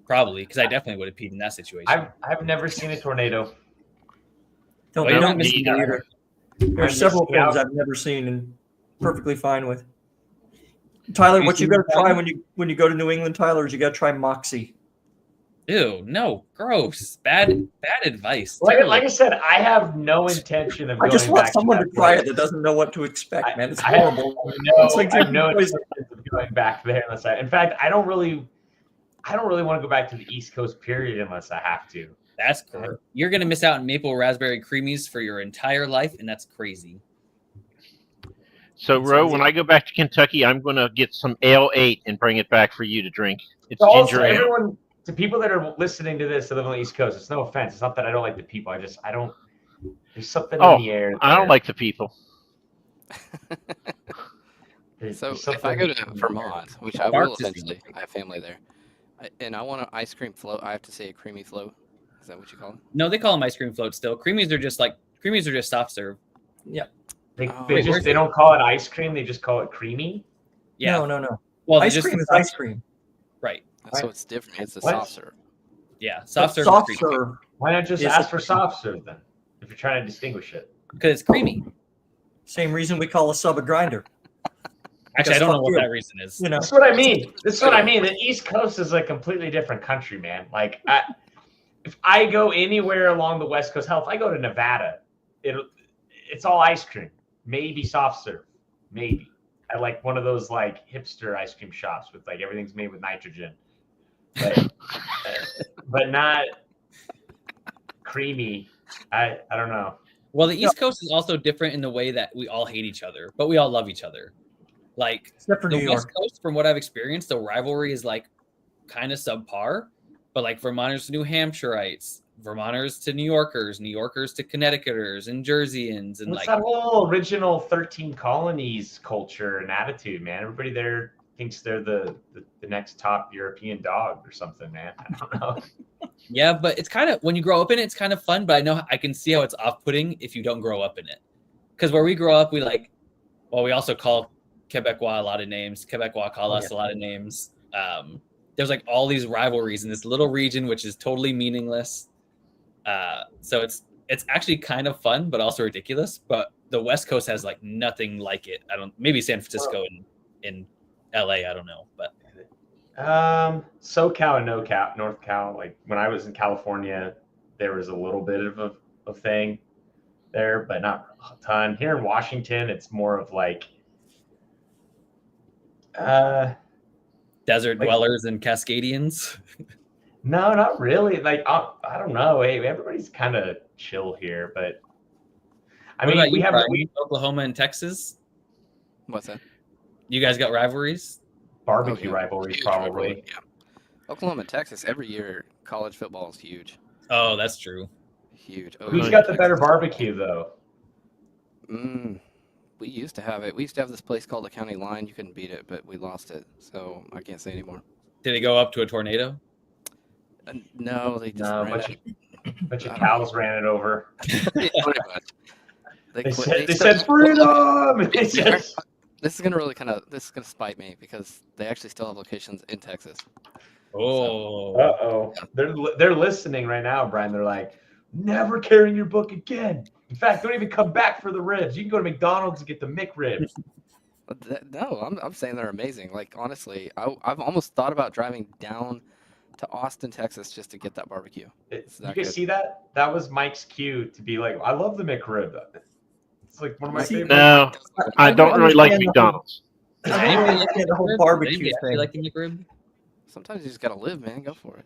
Probably, because I definitely would have peed in that situation. I've never seen a tornado. Don't, Well, you you don't don't miss need it either. There's I'm several missing things out. I've never seen and perfectly fine with. Tyler, You what you seen got to that? try when you go to New England, Tyler, is you got to try Moxie. Ew, no, gross, bad advice. Like Terrible. I said, I have no intention of I going just want back someone to to that try place. it that doesn't know what to expect, man. It's I have horrible. no, It's like I have no drinking poison. intention of going back there unless in fact, I don't really want to go back to the East Coast period unless I have to. That's correct. You're gonna miss out on maple raspberry creamies for your entire life, and that's crazy. So, Ro, when I go back to Kentucky, I'm going to get some Ale 8 and bring it back for you to drink. It's So also, ginger ale. everyone, to people that are listening to this that live on the East Coast, it's no offense. It's not that I don't like the people. I don't. There's something in the air. I don't there. like the people. So There's if I go to something in the Vermont, which I Dark will to see. eventually, I have family there, and I want an ice cream float, I have to say a creamy float. Is that what you call it? No, they call them ice cream floats still. Creamies are just soft serve. They, Oh, they wait, just where's they it? don't call it ice cream. They just call it creamy. Yeah. No. Well, Ice just cream is soft ice serve. cream. Right. So it's different. It's a What? soft serve. Yeah. Soft serve. Soft is creamy. serve. Why not just Is ask it- for soft serve then? If you're trying to distinguish it. Because it's creamy. Same reason we call a sub a grinder. Actually, I don't know fuck what you. that reason is. You know, That's what I mean. That's what I mean. The East Coast is a completely different country, man. Like, if I go anywhere along the West Coast, hell, if I go to Nevada, it's all ice cream, maybe soft serve, maybe at like one of those like hipster ice cream shops with like everything's made with nitrogen, but not creamy. I don't know. Well, the East Coast is also different in the way that we all hate each other, but we all love each other. Like except for the New West York. Coast, from what I've experienced, the rivalry is like kind of subpar. But like Vermonters to New Hampshireites, Vermonters to New Yorkers to Connecticuters and Jerseyans, and What's like that whole original 13 colonies culture and attitude, man? Everybody there thinks they're the next top European dog or something, man. I don't know. yeah, but it's kind of when you grow up in it, it's kind of fun. But I can see how it's off-putting if you don't grow up in it. Because where we grow up, we also call Quebecois a lot of names. Quebecois call us a lot of names. There's like all these rivalries in this little region, which is totally meaningless. So it's actually kind of fun, but also ridiculous. But the West Coast has like nothing like it. Maybe San Francisco in LA, I don't know, but SoCal and North Cal. Like when I was in California, there was a little bit of a thing there, but not a ton. Here in Washington, it's more of like desert dwellers and Cascadians. no, not really. Like I don't know. Hey, everybody's kind of chill here, but I What mean, about we you, have Brian? Oklahoma and Texas. What's that? You guys got rivalries? barbecue Oh, yeah. rivalries, Huge probably. rivalry, yeah. Oklahoma and Texas, every year, college football is huge. Oh, that's true. Huge. Who's got the better barbecue, though? We used to have it. We used to have this place called the County Line. You couldn't beat it, but we lost it, so I can't say anymore. Did it go up to a tornado? No, they just No, ran bunch of cows ran it over. it. Yeah, pretty much. They said freedom. They said, This is gonna spite me because they actually still have locations in Texas. Oh, uh-oh. They're listening right now, Brian. They're like, never carrying your book again. In fact, don't even come back for the ribs. You can go to McDonald's and get the McRib. No, I'm saying they're amazing. Like honestly, I've almost thought about driving down to Austin, Texas, just to get that barbecue. You that guys good. see that? That was Mike's cue to be like, I love the McRib. It's like one of my See, favorite. No, I don't really like understand the whole- McDonald's. I don't understand the whole barbecue thing. like the McRib? Sometimes you just gotta live, man. Go for it.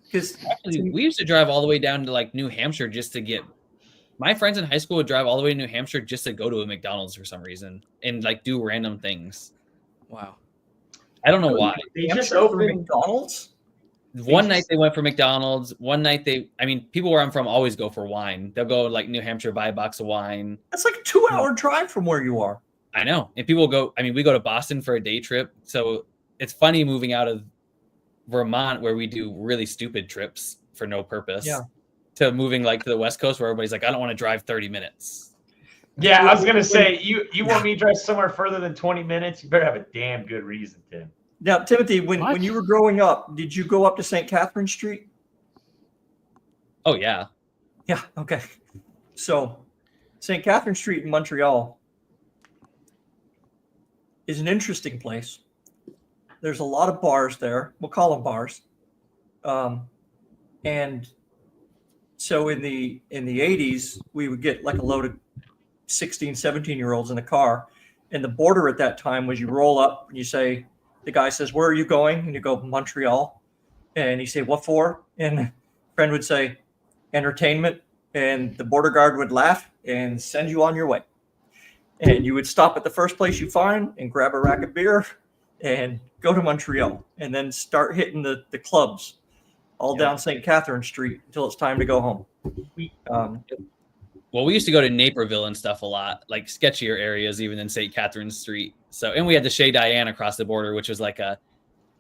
Because Actually, we used to drive all the way down to like New Hampshire just to get. My friends in high school would drive all the way to New Hampshire just to go to a McDonald's for some reason and like do random things. Wow. I don't know why. They just Hampshire for opened. McDonald's. One night they went for McDonald's. One night people where I'm from always go for wine. They'll go like New Hampshire, buy a box of wine. That's like a 2-hour drive from where you are. I know. And people go, we go to Boston for a day trip. So it's funny moving out of Vermont where we do really stupid trips for no purpose. Yeah. To moving like to the West Coast where everybody's like, I don't want to drive 30 minutes. Yeah, I was gonna say you want me to drive somewhere further than 20 minutes? You better have a damn good reason, Tim. Now, Timothy, when you were growing up, did you go up to St. Catherine Street? Oh yeah. Yeah. Okay. So, St. Catherine Street in Montreal is an interesting place. There's a lot of bars there. We'll call them bars. And so in the 80s, we would get like a load of 16, 17-year-olds in a car. And the border at that time was you roll up and you say, the guy says, where are you going? And you go, Montreal. And you say, what for? And a friend would say, entertainment. And the border guard would laugh and send you on your way. And you would stop at the first place you find and grab a rack of beer and go to Montreal and then start hitting the clubs all down St. Catherine Street until it's time to go home. Well, we used to go to Naperville and stuff a lot, like sketchier areas even than St. Catherine Street. So, and we had the Chez Diane across the border, which was like a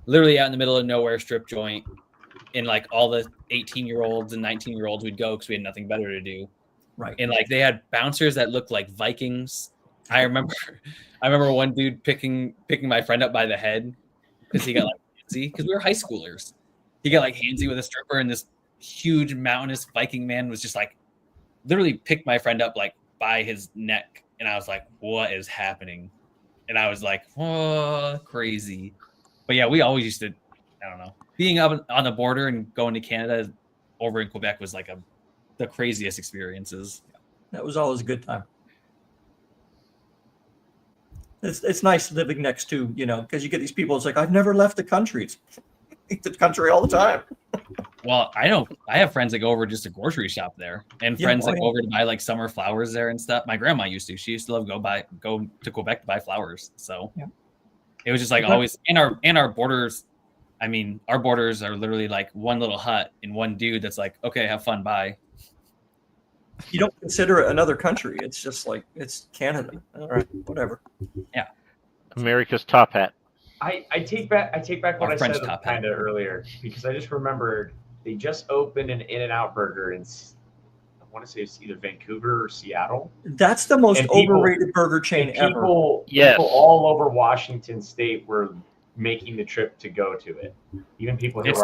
literally out in the middle of nowhere strip joint. And like all the 18-year-olds and 19-year-olds would go because we had nothing better to do. Right. And like they had bouncers that looked like Vikings. I remember one dude picking my friend up by the head because he got like handsy because we were high schoolers. He got like handsy with a stripper, and this huge mountainous Viking man was just like literally picked my friend up like by his neck, and I was like, "What is happening?" And I was like, "Oh, crazy!" But yeah, we always used to, I don't know, being up on the border and going to Canada over in Quebec was like the craziest experiences. That was always a good time. It's nice living next to, because you get these people. It's like, I've never left the country. It's the country all the time. Well, I have friends that go over just to grocery shop there, and friends that go over to buy like summer flowers there and stuff. My grandma used to. She used to love go to Quebec to buy flowers. So it was just like always. And our borders. I mean, our borders are literally like one little hut and one dude that's like, okay, have fun, bye. You don't consider it another country. It's just like, it's Canada. All right, whatever. Yeah. America's top hat. I take back what I French said top kind of earlier, because I just remembered they just opened an In-N-Out burger in, I want to say it's either Vancouver or Seattle. That's the most overrated burger chain ever. People all over Washington State were making the trip to go to it. Even people who it's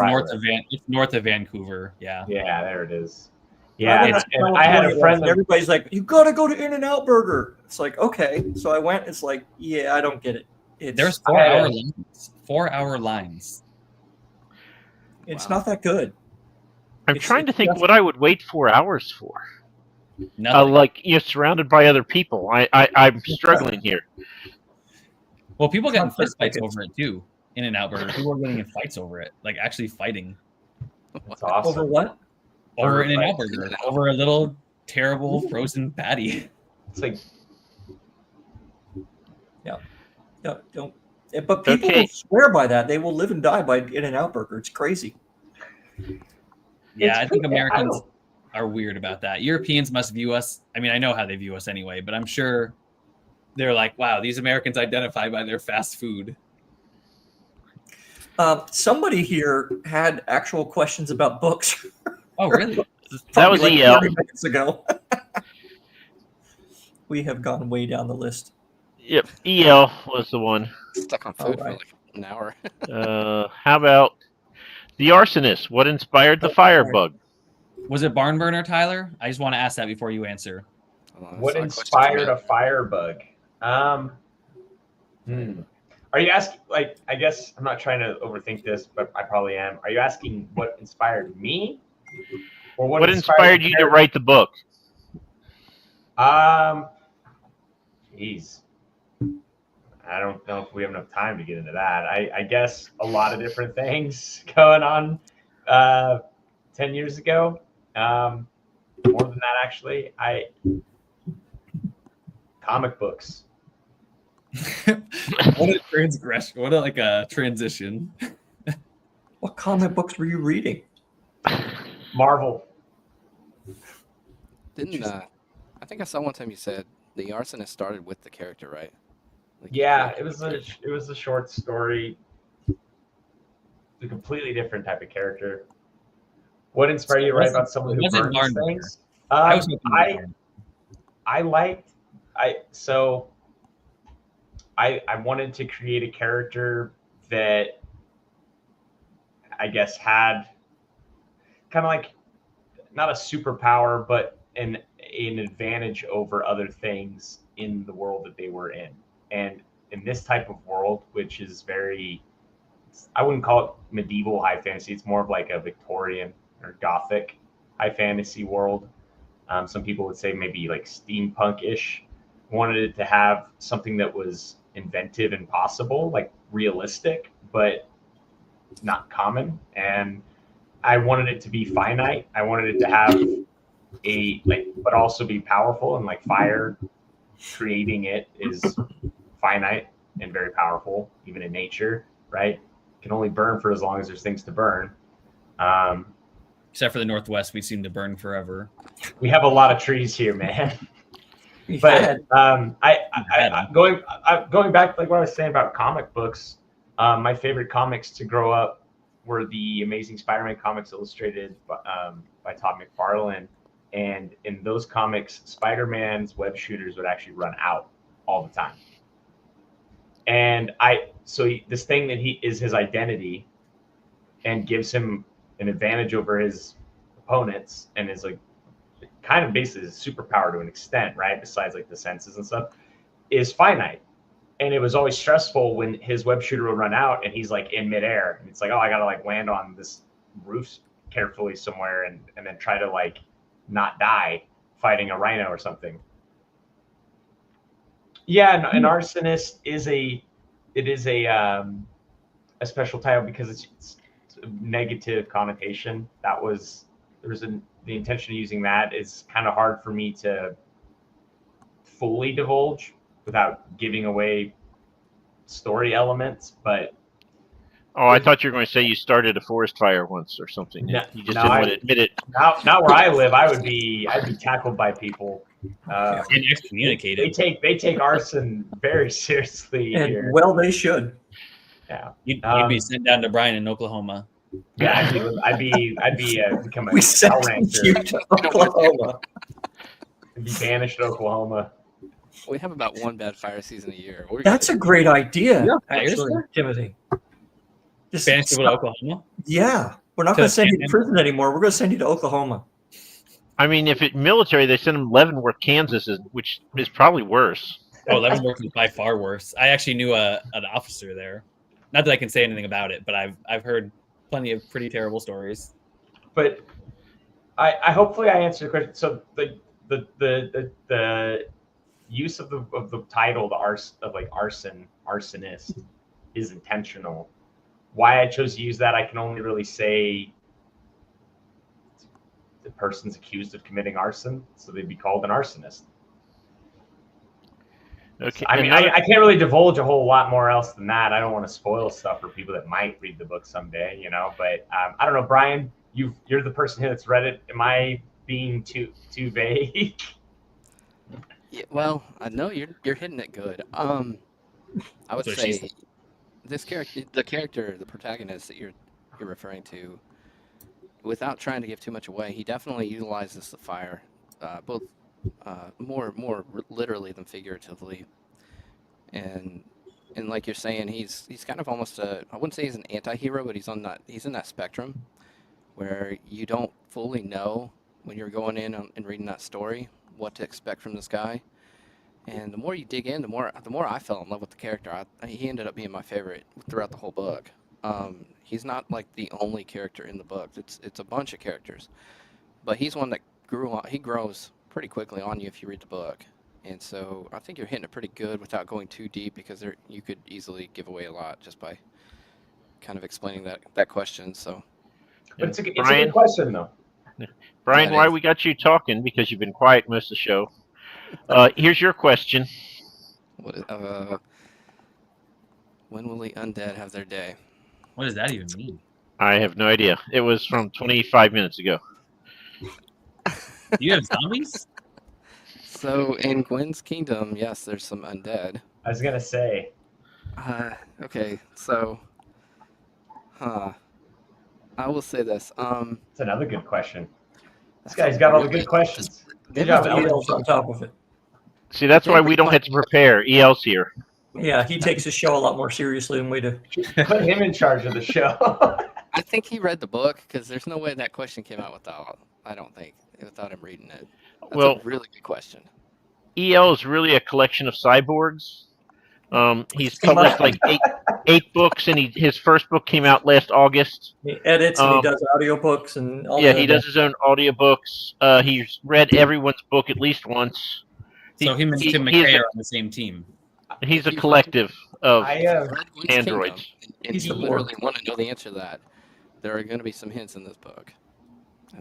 north of Vancouver. Yeah. Yeah, there it is. Yeah, and I had a friend. Everybody's like, "You got to go to In-N-Out Burger." It's like, okay. So I went. It's like, yeah, I don't get it. There's 4-hour lines. 4-hour lines. It's not that good. I'm trying to think what I would wait 4 hours for. Nothing. Like you're surrounded by other people. I'm struggling here. Well, people get in fist fights over it too. In-N-Out Burger. People are getting in fights over it, like actually fighting. That's awesome. Over what? Over In-N-Out Burger. Over a little terrible frozen patty. It's like, don't. But people will swear by that. They will live and die by In-N-Out Burger. It's crazy. Yeah, I think Americans are weird about that. Europeans must view us. I mean, I know how they view us anyway, but I'm sure they're like, wow, these Americans identify by their fast food. Somebody here had actual questions about books. Oh, really? That was like EL. 30 minutes ago. We have gone way down the list. Yep, EL was the one. Stuck on food for like an hour. How about The Arsonist? What inspired the firebug? Was it Barn Burner, Tyler? I just want to ask that before you answer. What inspired a firebug? Are you asking, like, I guess I'm not trying to overthink this, but I probably am. Are you asking what inspired me? Or what inspired you to write the book? Geez. I don't know if we have enough time to get into that. I guess a lot of different things going on 10 years ago. More than that, actually. Comic books. What a transgression. What a transition. What comic books were you reading? Marvel. Didn't I think I saw one time you said the arsonist started with the character, right? Like he Yeah, created it was the a character. it was a short story. A completely different type of character. What inspired you to write about someone who wasn't burns Barn things? I was hoping I liked so I wanted to create a character that I guess had kind of like not a superpower, but an advantage over other things in the world that they were in. And in this type of world, which is very, I wouldn't call it medieval high fantasy. It's more of like a Victorian or Gothic high fantasy world. Some people would say maybe like steampunk-ish. Wanted it to have something that was inventive and possible, like realistic, but not common. And I wanted it to be finite. I wanted it to have but also be powerful, and like fire, creating it is finite and very powerful, even in nature, right? It can only burn for as long as there's things to burn. except for the Northwest, we seem to burn forever. We have a lot of trees here, man. We But had going back, like what I was saying about comic books, my favorite comics to grow up were the Amazing Spider-Man comics illustrated by Todd McFarlane. And in those comics, Spider-Man's web shooters would actually run out all the time. And this thing that he is his identity and gives him an advantage over his opponents and is like kind of basically his superpower to an extent, right? Besides like the senses and stuff, is finite. And it was always stressful when his web shooter would run out and he's like in midair. And it's like, oh, I gotta like land on this roof carefully somewhere and then try to like not die fighting a rhino or something. Yeah, an arsonist is a special title because it's a negative connotation. The intention of using that is kind of hard for me to fully divulge without giving away story elements, but I thought you were going to say you started a forest fire once or something. No, You just no, didn't want to admit it. Now where I live, I'd be tackled by people. And excommunicated. They take arson very seriously and here. well, they should. Yeah, You'd be sent down to Bryan in Oklahoma. yeah, I'd be become a We cow sent rancher. you to Oklahoma. I'd be banished to Oklahoma. We have about one bad fire season a year. That's a great idea, Yeah, actually, Timothy. Just Spanish people to stop. Oklahoma. Yeah, we're not To going to send you to Canton? prison anymore. We're going to send you to Oklahoma. I mean, if it's military, they send them Leavenworth, Kansas, which is probably worse. Oh, Leavenworth is by far worse. I actually knew an officer there. Not that I can say anything about it, but I've heard plenty of pretty terrible stories. But I hopefully I answered the question. So the use of the title, arsonist, is intentional. Why I chose to use that, I can only really say the person's accused of committing arson, so they'd be called an arsonist. Okay. I mean, I can't really divulge a whole lot more else than that. I don't want to spoil stuff for people that might read the book someday, But I don't know, Brian. You're the person here that's read it. Am I being too vague? Yeah, well, I know you're hitting it good. I would So she's- say this character, the protagonist that you're referring to, without trying to give too much away, he definitely utilizes the fire, both more literally than figuratively. And like you're saying, he's kind of almost I wouldn't say he's an anti-hero, but he's in that spectrum where you don't fully know when you're going in and reading that story what to expect from this guy. And the more you dig in, the more I fell in love with the character. He ended up being my favorite throughout the whole book. He's not like the only character in the book. It's a bunch of characters, but he's one that grows pretty quickly on you if you read the book. And so I think you're hitting it pretty good without going too deep, because you could easily give away a lot just by kind of explaining that question. So, But it's a Brian? good question though. Brian, That why is. we got you talking? Because you've been quiet most of the show. Here's your question. when will the undead have their day? What does that even mean? I have no idea. It was from 25 minutes ago. You have zombies? So in Gwen's kingdom, yes, there's some undead. I was gonna say. Okay, so, I will say this. It's another good question. This That's guy's a got all the really good questions. They Good job, must With be Ellen. EL's on top of it. See, that's They why we pretty don't much- have to prepare. EL's here. Yeah, he takes his show a lot more seriously than we do. Put him in charge of the show. I think he read the book because there's no way that question came out without. I don't think without him reading it. That's Well, a really good question. EL is really a collection of cyborgs. He's He might published like eight books, and his first book came out last August. He edits and he Um, does audiobooks and all Yeah, the he does his own audiobooks. He's read everyone's book at least once. So him and Tim he's McKay a- are on the same team. He's a collective of I If you read Gwen's androids. Kingdom, and He's you the literally want to know the answer to that, there are going to be some hints in this book.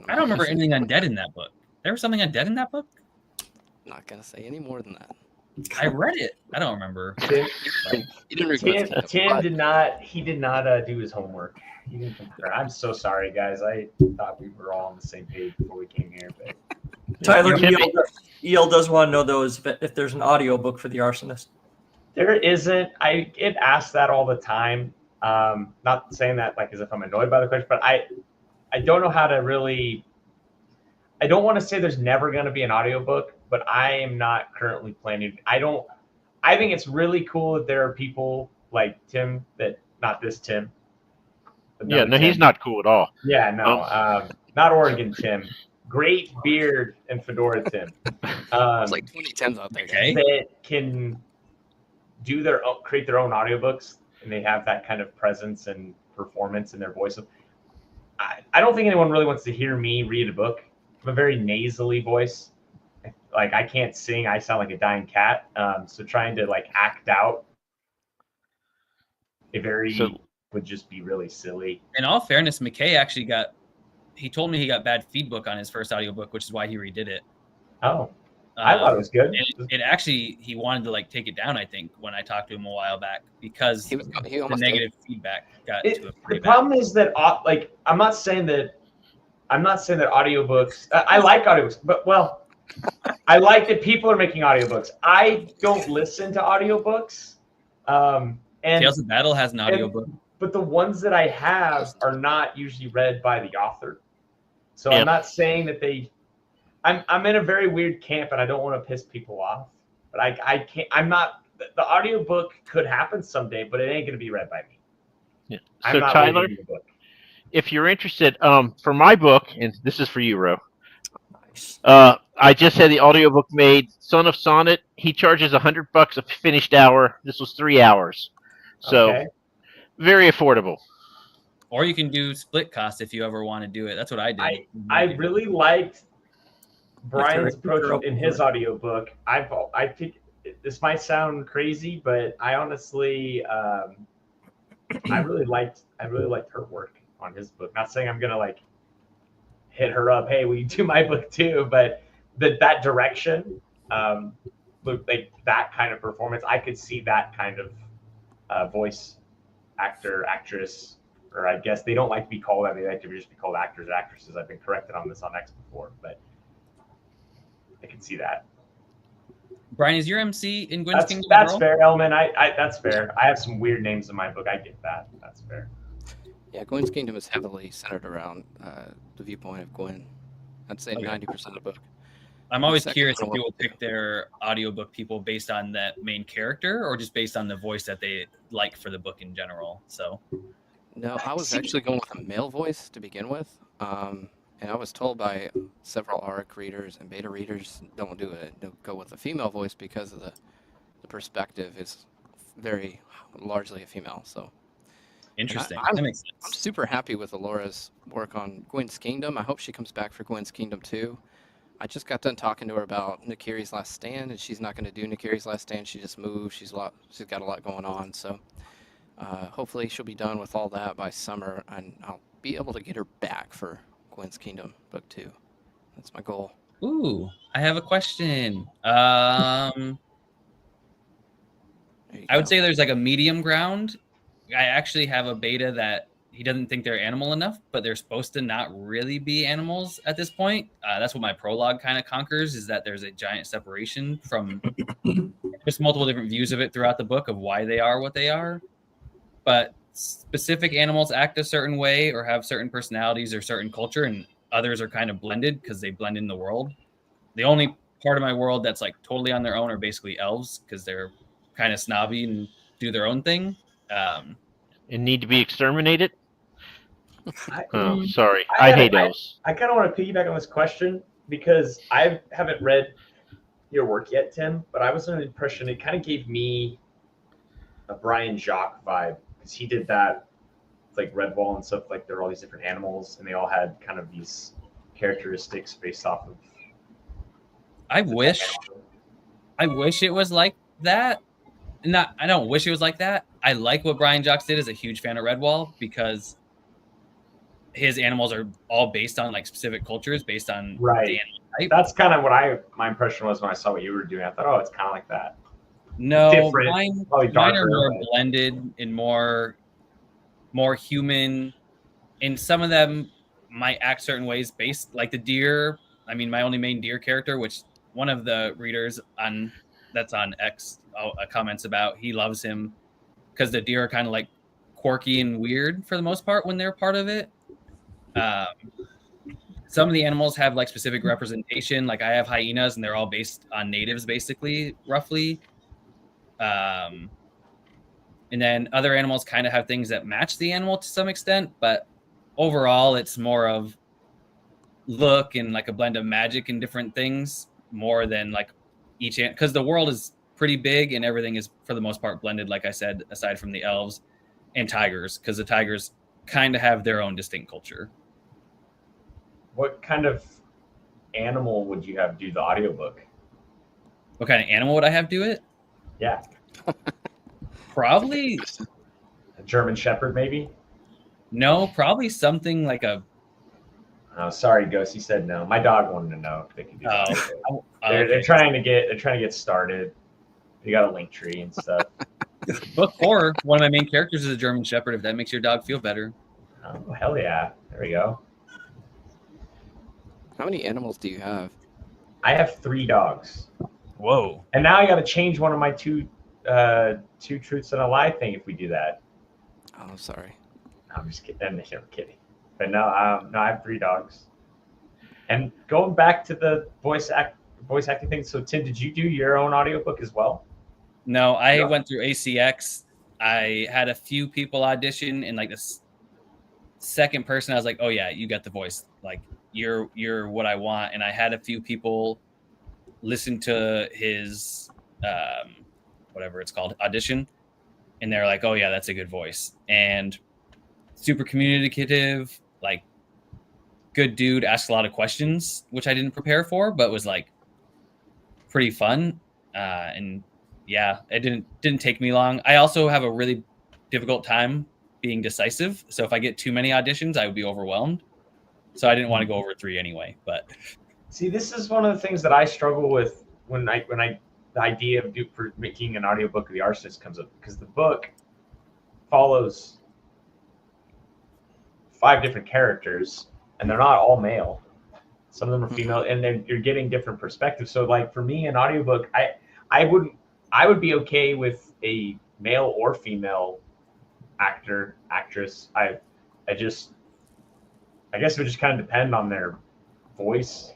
I don't remember anything undead in that book. There was something undead in that book? I'm not going to say any more than that. I read it. I don't remember. Tim, You didn't read Gwen's Kingdom, Tim but did not. He did not do his homework. He didn't compare. I'm so sorry, guys. I thought we were all on the same page before we came here, but Tyler, Tim- EL does want to know though if there's an audiobook for the arsonist. there isn't. I get asked that all the time. Not saying that like as if I'm annoyed by the question, but I don't know how to really. I don't want to say there's never going to be an audiobook, but I am not currently planning. I think it's really cool that there are people like Tim that not this Tim. Yeah, another no, he's Tim. not cool at all. Yeah, no, not Oregon Tim. Great beard and fedora Tim. there's like 20 Tims out there. Okay. That can do create their own audiobooks, and they have that kind of presence and performance in their voice. I don't think anyone really wants to hear me read a book. I'm a very nasally voice. Like I can't sing. I sound like a dying cat. So trying to like act out would just be really silly. In all fairness, McKay actually he told me he got bad feedback on his first audiobook, which is why he redid it. Oh, I thought it was good. It actually, he wanted to like take it down, I think, when I talked to him a while back, because He the almost negative feedback got to him The pretty bad. problem is that like I'm not saying that audiobooks. I like audiobooks, but I like that people are making audiobooks. I don't listen to audiobooks. And Tales of Battle has an audiobook. but the ones that I have are not usually read by the author. So Yeah. I'm not saying that I'm in a very weird camp, and I don't want to piss people off. But I can't. I'm not. The audiobook could happen someday, but it ain't going to be read by me. Yeah. I'm So not Tyler, reading the book. if you're interested, for my book, and this is for you, Ro. Nice. I just had the audiobook made. Son of Sonnet. He charges $100 a finished hour. This was 3 hours, so Okay. very affordable. Or you can do split cost if you ever want to do it. That's what I did. I really liked Brian's If they're approach in open his to it. audiobook. I think this might sound crazy, but I honestly, I really liked her work on his book. Not saying I'm gonna like hit her up, hey, will you do my book too? But that direction, like that kind of performance, I could see that kind of voice actress, or I guess they don't like to be called that. They like to just be called actors, actresses. I've been corrected on this on X before, but I can see that. Brian, is your MC in Gwen's Kingdom? That's Girl? fair, Elman. That's fair. I have some weird names in my book. I get that. That's fair. Yeah, Gwen's Kingdom is heavily centered around the viewpoint of Gwen. I'd say Okay. 90% of the book. I'm always Second curious if one. people pick their audiobook people based on that main character or just based on the voice that they like for the book in general. So No, I was actually going with a male voice to begin with. And I was told by several ARC readers and beta readers, don't do it. Don't go with a female voice because of the perspective is very largely a female. So interesting. I'm- That makes I'm sense. super happy with Alora's work on Gwen's Kingdom. I hope she comes back for Gwen's Kingdom too. I just got done talking to her about Nakiri's Last Stand, and she's not going to do Nakiri's Last Stand. She just moved. She's got a lot going on. So hopefully she'll be done with all that by summer, and I'll be able to get her back for Gwen's Kingdom book 2. That's my goal. Ooh, I have a question. There you I would go. say there's like a medium ground. I actually have a beta that he doesn't think they're animal enough, but they're supposed to not really be animals at this point. That's what my prologue kind of conquers, is that there's a giant separation from just multiple different views of it throughout the book of why they are what they are. But specific animals act a certain way or have certain personalities or certain culture, and others are kind of blended because they blend in the world. The only part of my world that's like totally on their own are basically elves, because they're kind of snobby and do their own thing. And need to be exterminated? I, Oh, sorry. I hate elves. I kind of want to piggyback on this question because I haven't read your work yet, Tim, but I was under the impression it kind of gave me a Brian Jacques vibe, because he did that with like Redwall and stuff. Like there were all these different animals, and they all had kind of these characteristics based off of. I wish it was like that. I don't wish it was like that. I like what Brian Jacques did as a huge fan of Redwall, because his animals are all based on like specific cultures, based on Right. the animal type. That's kind of what my impression was when I saw what you were doing. I thought, oh, it's kind of like that. No, Different, probably mine darker, are more but- blended and more human. And some of them might act certain ways based, like the deer. I mean, my only main deer character, which one of the readers that's on X comments about, he loves him because the deer are kind of like quirky and weird for the most part when they're part of it. Some of the animals have like specific representation. Like I have hyenas, and they're all based on natives, basically, roughly. And then other animals kind of have things that match the animal to some extent, but overall, it's more of look and like a blend of magic and different things more than like each, because the world is pretty big and everything is for the most part blended, like I said, aside from the elves and tigers, because the tigers kind of have their own distinct culture. What kind of animal would you have do the audiobook? What kind of animal would I have do it? Yeah, Probably a German Shepherd, maybe. no, probably something like a Oh, sorry, Ghost. He said no. My dog wanted to know if they could do that. They're okay. trying to get started. You got a link tree and stuff. Book 4, one of my main characters is a German Shepherd, if that makes your dog feel better. Oh, hell yeah. There we go. How many animals do you have? I have 3 dogs. Whoa. And now I got to change one of my two truths and a lie thing if we do that. Oh, sorry. I'm just kidding. I'm kidding. But no, I have 3 dogs. And going back to the voice acting thing. So Tim, did you do your own audiobook as well? No, I Yeah. went through ACX. I had a few people audition, and like this second person, I was like, "Oh yeah, you got the voice. Like you're what I want." And I had a few people listen to his whatever it's called, audition, and they're like, "Oh yeah, that's a good voice." And super communicative, like good dude, asked a lot of questions, which I didn't prepare for, but was like pretty fun. And yeah, it didn't take me long. I also have a really difficult time being decisive. So if I get too many auditions, I would be overwhelmed. So I didn't want to go over 3 anyway. But See, this is one of the things that I struggle with when the idea of for making an audiobook of The Arsonist comes up, because the book follows 5 different characters, and they're not all male. Some of them are female, and then you're getting different perspectives. So, like for me, an audiobook, I would be okay with a male or female actress. I guess it would just kind of depend on their voice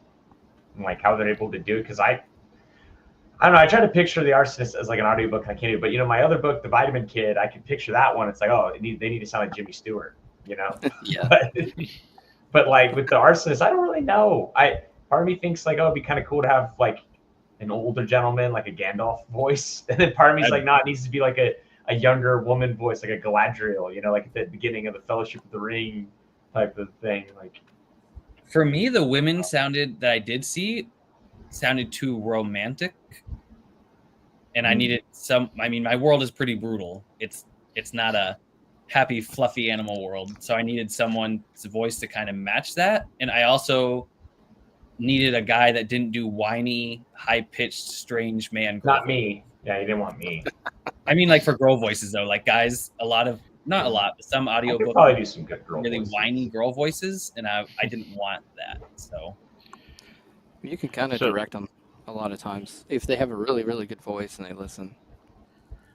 and like how they're able to do it. Because I don't know. I try to picture The Arsonist as like an audiobook. I can't do it. But my other book, The Vitamin Kid, I can picture that one. It's like, oh, they need to sound like Jimmy Stewart, Yeah. But like with The Arsonist, I don't really know. Part of me thinks like, oh, it'd be kind of cool to have like an older gentleman, like a Gandalf voice, and then part of me is like, no, it needs to be like a younger woman voice, like a Galadriel, like at the beginning of the Fellowship of the Ring type of thing. Like for me, the women that I did see sounded too romantic, and I needed my world is pretty brutal. It's not a happy, fluffy animal world, so I needed someone's voice to kind of match that, and I also needed a guy that didn't do whiny, high-pitched, strange man. Not me. Yeah, you didn't want me. I mean, like for girl voices though, like guys, a lot of Not a lot, but some I could audiobooks probably do some good girl really voices. whiny girl voices, and I didn't want that. So You can kind of So- direct them a lot of times if they have a really, really good voice and they listen.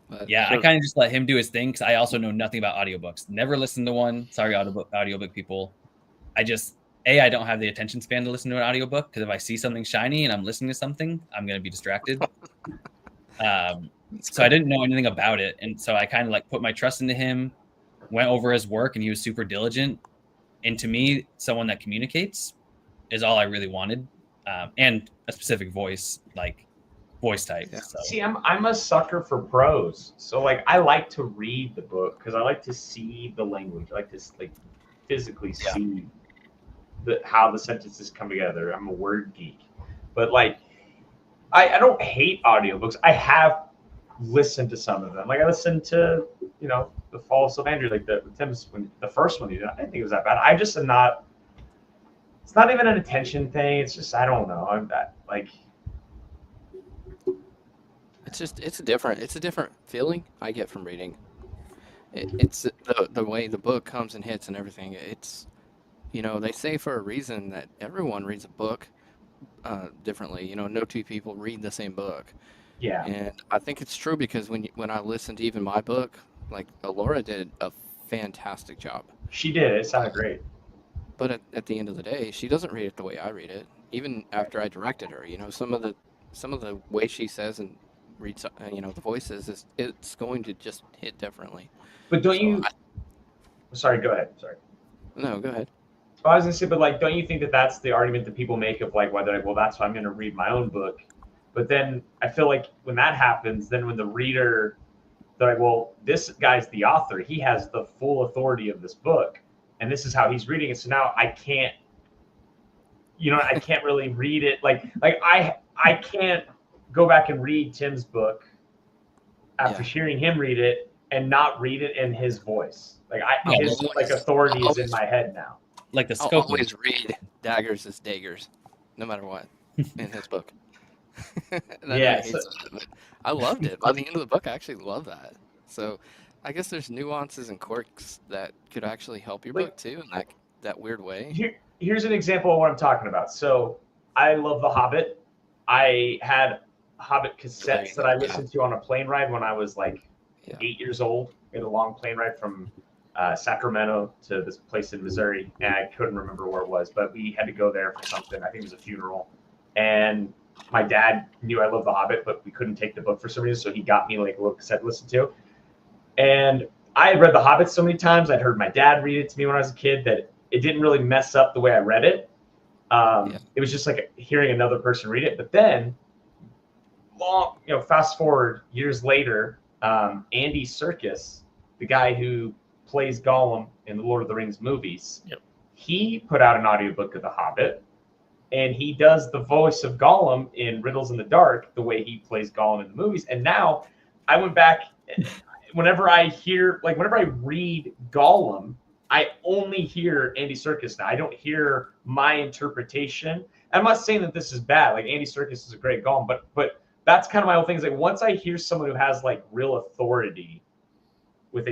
But yeah, I So- kind of just let him do his thing because I also know nothing about audiobooks. Never listened to one. Sorry, audiobook people. I don't have the attention span to listen to an audiobook because if I see something shiny and I'm listening to something, I'm going to be distracted. So I didn't know anything about it. And so I kind of like put my trust into him, went over his work, and he was super diligent. And to me, someone that communicates is all I really wanted. And a specific voice, like voice type. Yeah. So. See, I'm a sucker for prose. So like I like to read the book because I like to see the language. I like to like physically see how the sentences come together. I'm a word geek. But like I don't hate audiobooks. I have listened to some of them. Like I listened to, The Fall of Sylvander, like the Tim's the first one he did. I didn't think it was that bad. I just am not. It's not even an attention thing. It's just I don't know. I'm that like. it's a different feeling I get from reading. It's the way the book comes and hits and everything. It's, they say for a reason that everyone reads a book differently. No two people read the same book. Yeah. And I think it's true because when I listened to even my book, like Alora did a fantastic job. She did. It sounded great. But at the end of the day, she doesn't read it the way I read it. Even after I directed her, some of the way she says and reads, the voices it's going to just hit differently. But don't So you? Sorry. Go ahead. Sorry. No, go ahead. I was gonna say, but like, don't you think that that's the argument that people make of like whether well that's why I'm gonna read my own book, but then I feel like when that happens, then when the reader, they're like, well, this guy's the author, he has the full authority of this book, and this is how he's reading it. So now I can't, I can't really read it like I can't go back and read Tim's book after hearing him read it and not read it in his voice. Like his like authority is in my head now. Like the I'll scope. always read daggers as daggers, no matter what, in his book. Yeah, I loved it. By the end of the book, I actually love that. So I guess there's nuances and quirks that could actually help your book too, in that weird way. Here's an example of what I'm talking about. So I love The Hobbit. I had Hobbit cassettes that I listened to on a plane ride when I was like 8 years old. We had a long plane ride from Sacramento to this place in Missouri, and I couldn't remember where it was, but we had to go there for something. I think it was a funeral, and my dad knew I loved The Hobbit, but we couldn't take the book for some reason, so he got me like a little cassette to listen to. And I had read The Hobbit so many times. I'd heard my dad read it to me when I was a kid that it didn't really mess up the way I read it. It was just like hearing another person read it. But then, fast forward years later, Andy Serkis, the guy who plays Gollum in the Lord of the Rings movies, he put out an audiobook of The Hobbit, and he does the voice of Gollum in Riddles in the Dark the way he plays Gollum in the movies. And now I went back, whenever I read Gollum, I only hear Andy Serkis now. I don't hear my interpretation. I'm not saying that this is bad. Like Andy Serkis is a great Gollum, but that's kind of my whole thing. Is like once I hear someone who has like real authority with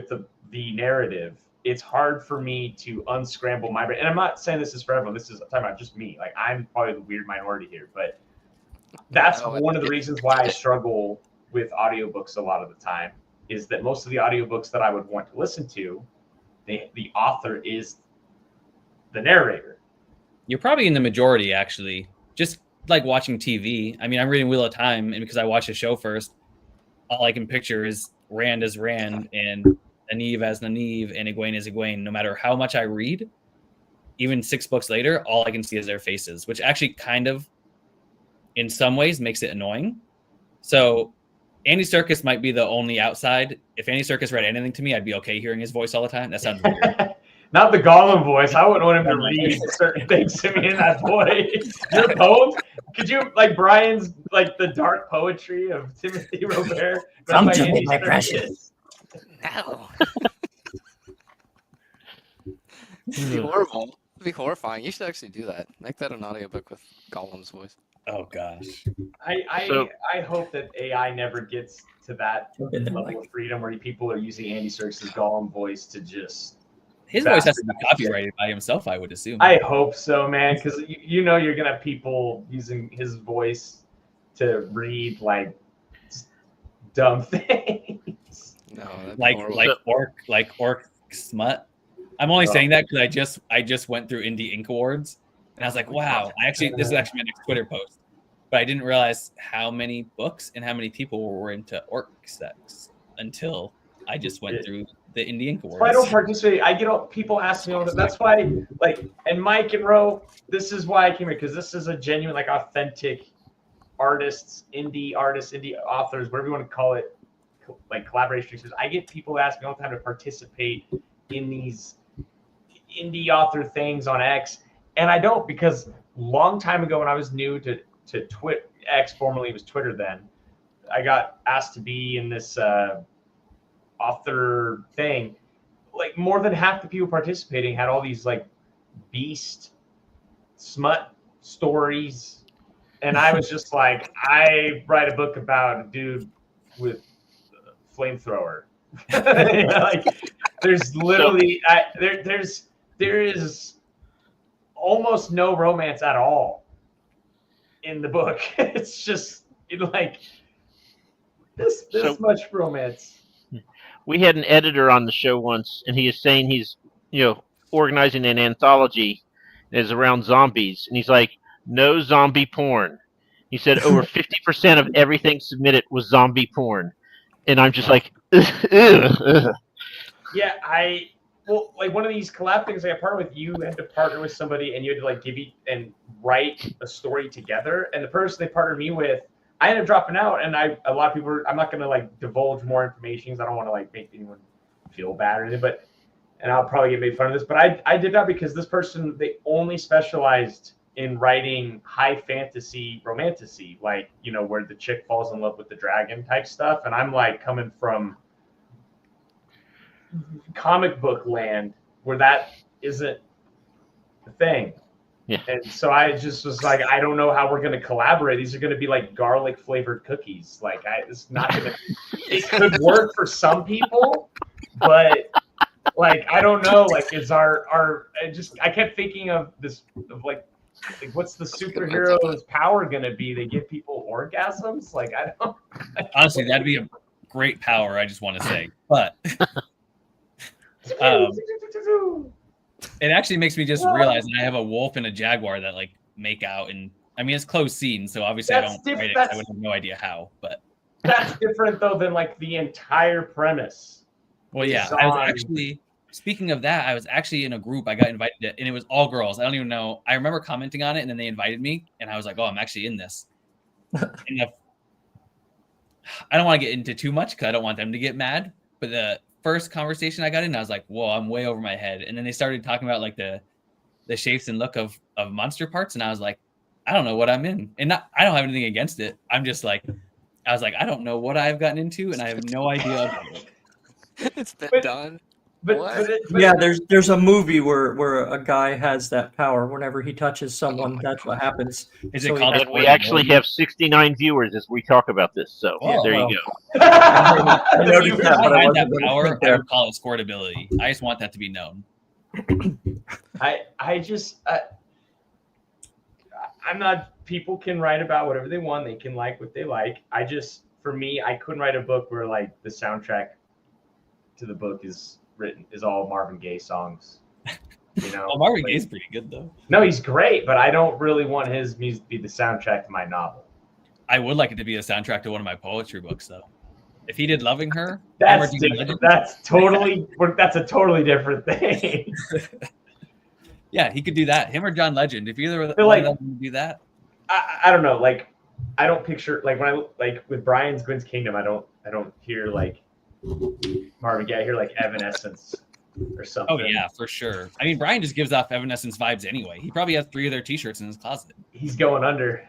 the narrative, it's hard for me to unscramble my brain. And I'm not saying this is for everyone. This is talking about just me. Like I'm probably the weird minority here, but that's one of the reasons why I struggle with audiobooks a lot of the time, is that most of the audiobooks that I would want to listen to, the author is the narrator. You're probably in the majority, actually. Just like watching TV. I mean, I'm reading Wheel of Time, and because I watched the show first, all I can picture is Rand as Rand and Nynaeve as Nynaeve and Egwene as Egwene. No matter how much I read, even 6 books later, all I can see is their faces, which actually kind of, in some ways, makes it annoying. So Andy Serkis might be the only outside. If Andy Serkis read anything to me, I'd be okay hearing his voice all the time. That sounds weird. Not the Gollum voice. I wouldn't want him to read certain things to me in that voice. Your poems? Could you, like Brian's, like the dark poetry of Timothy Robert? Come to me, my precious. No. It'd be horrible. It'd be horrifying. You should actually do that. Make that an audiobook with Gollum's voice. Oh gosh. I hope that AI never gets to that I've been there, level like, of freedom where people are using Andy Serkis's Gollum voice to just. His voice has to be bastardize shit. copyrighted by himself, I would assume. I hope so, man, because you know you're gonna have people using his voice to read like dumb things. No, that'd be like horrible. orc smut. I'm only Oh. saying that because I just went through Indie Ink Awards and I was like, wow, this is actually my next Twitter post. But I didn't realize how many books and how many people were into orc sex until I just went through the Indie Ink Awards. I don't participate. I get all people ask me all that. That's why, like, and Mike and Ro, this is why I came here, because this is a genuine, like, authentic artists, indie authors, whatever you want to call it, like collaboration. I get people ask me all the time to participate in these indie author things on X, and I don't, because long time ago when I was new to Twitter, X, formerly it was Twitter then, I got asked to be in this author thing. Like more than half the people participating had all these like beast smut stories, and I was just like, I write a book about a dude with a flamethrower. Like, there's literally there is almost no romance at all in the book. It's just like this much romance. We had an editor on the show once, and he is saying he's, organizing an anthology that is around zombies, and he's like, no zombie porn. He said over 50% of everything submitted was zombie porn, and I'm just like, ugh. Yeah, like one of these collab things I got partnered with, you had to partner with somebody, and you had to like give you and write a story together. And the person they partnered me with, I ended up dropping out, and a lot of people I'm not gonna like divulge more information because I don't want to like make anyone feel bad or anything, and I'll probably get made fun of this, but I did that because this person, they only specialized in writing high fantasy romantasy, like, where the chick falls in love with the dragon type stuff. And I'm like coming from comic book land where that isn't the thing. Yeah. And so I just was like, I don't know how we're going to collaborate. These are going to be like garlic flavored cookies. Like, it's not going to, it could work for some people, but like, I don't know. Like, is I kept thinking of this, of like what's the superhero's power going to be? They give people orgasms? Like, I don't. Honestly, that'd be a great power, I just want to say. But it actually makes me just realize that I have a wolf and a jaguar that like make out, and I mean it's closed scene, so obviously I don't write it. I would have no idea how, but that's different though than like the entire premise. Well, yeah, I was actually speaking of that. I was actually in a group. I got invited to, and it was all girls. I don't even know. I remember commenting on it, and then they invited me, and I was like, "Oh, I'm actually in this." And I don't want to get into too much because I don't want them to get mad. But the first conversation I got in, I was like, "Whoa, I'm way over my head." And then they started talking about like the shapes and look of monster parts, and I was like, "I don't know what I'm in," and I don't have anything against it. I'm just like, I was like, I don't know what I've gotten into, and I have no idea about it. It's been done. But yeah, there's a movie where a guy has that power. Whenever he touches someone, that's what happens. Is it called? And we actually have 69 viewers as we talk about this. So there you go. I noticed that, but I I had wasn't that gonna power. sit I there. would call it squirtability. I just want that to be known. I'm not. People can write about whatever they want. They can like what they like. For me, I couldn't write a book where like the soundtrack to the book is all Marvin Gaye songs. Well, Marvin Gaye's pretty good though. No, he's great, but I don't really want his music to be the soundtrack to my novel. I would like it to be a soundtrack to one of my poetry books though. If he did Loving Her, that's a totally different thing. Yeah, he could do that. Him or John Legend. If either of them do that. I don't know. Like, I don't picture like when I like with Brian's Gwyn's Kingdom. I don't hear like Marvin Gaye. I hear like Evanescence or something. Oh yeah, for sure. I mean, Brian just gives off Evanescence vibes anyway. He probably has 3 of their T-shirts in his closet. He's going under.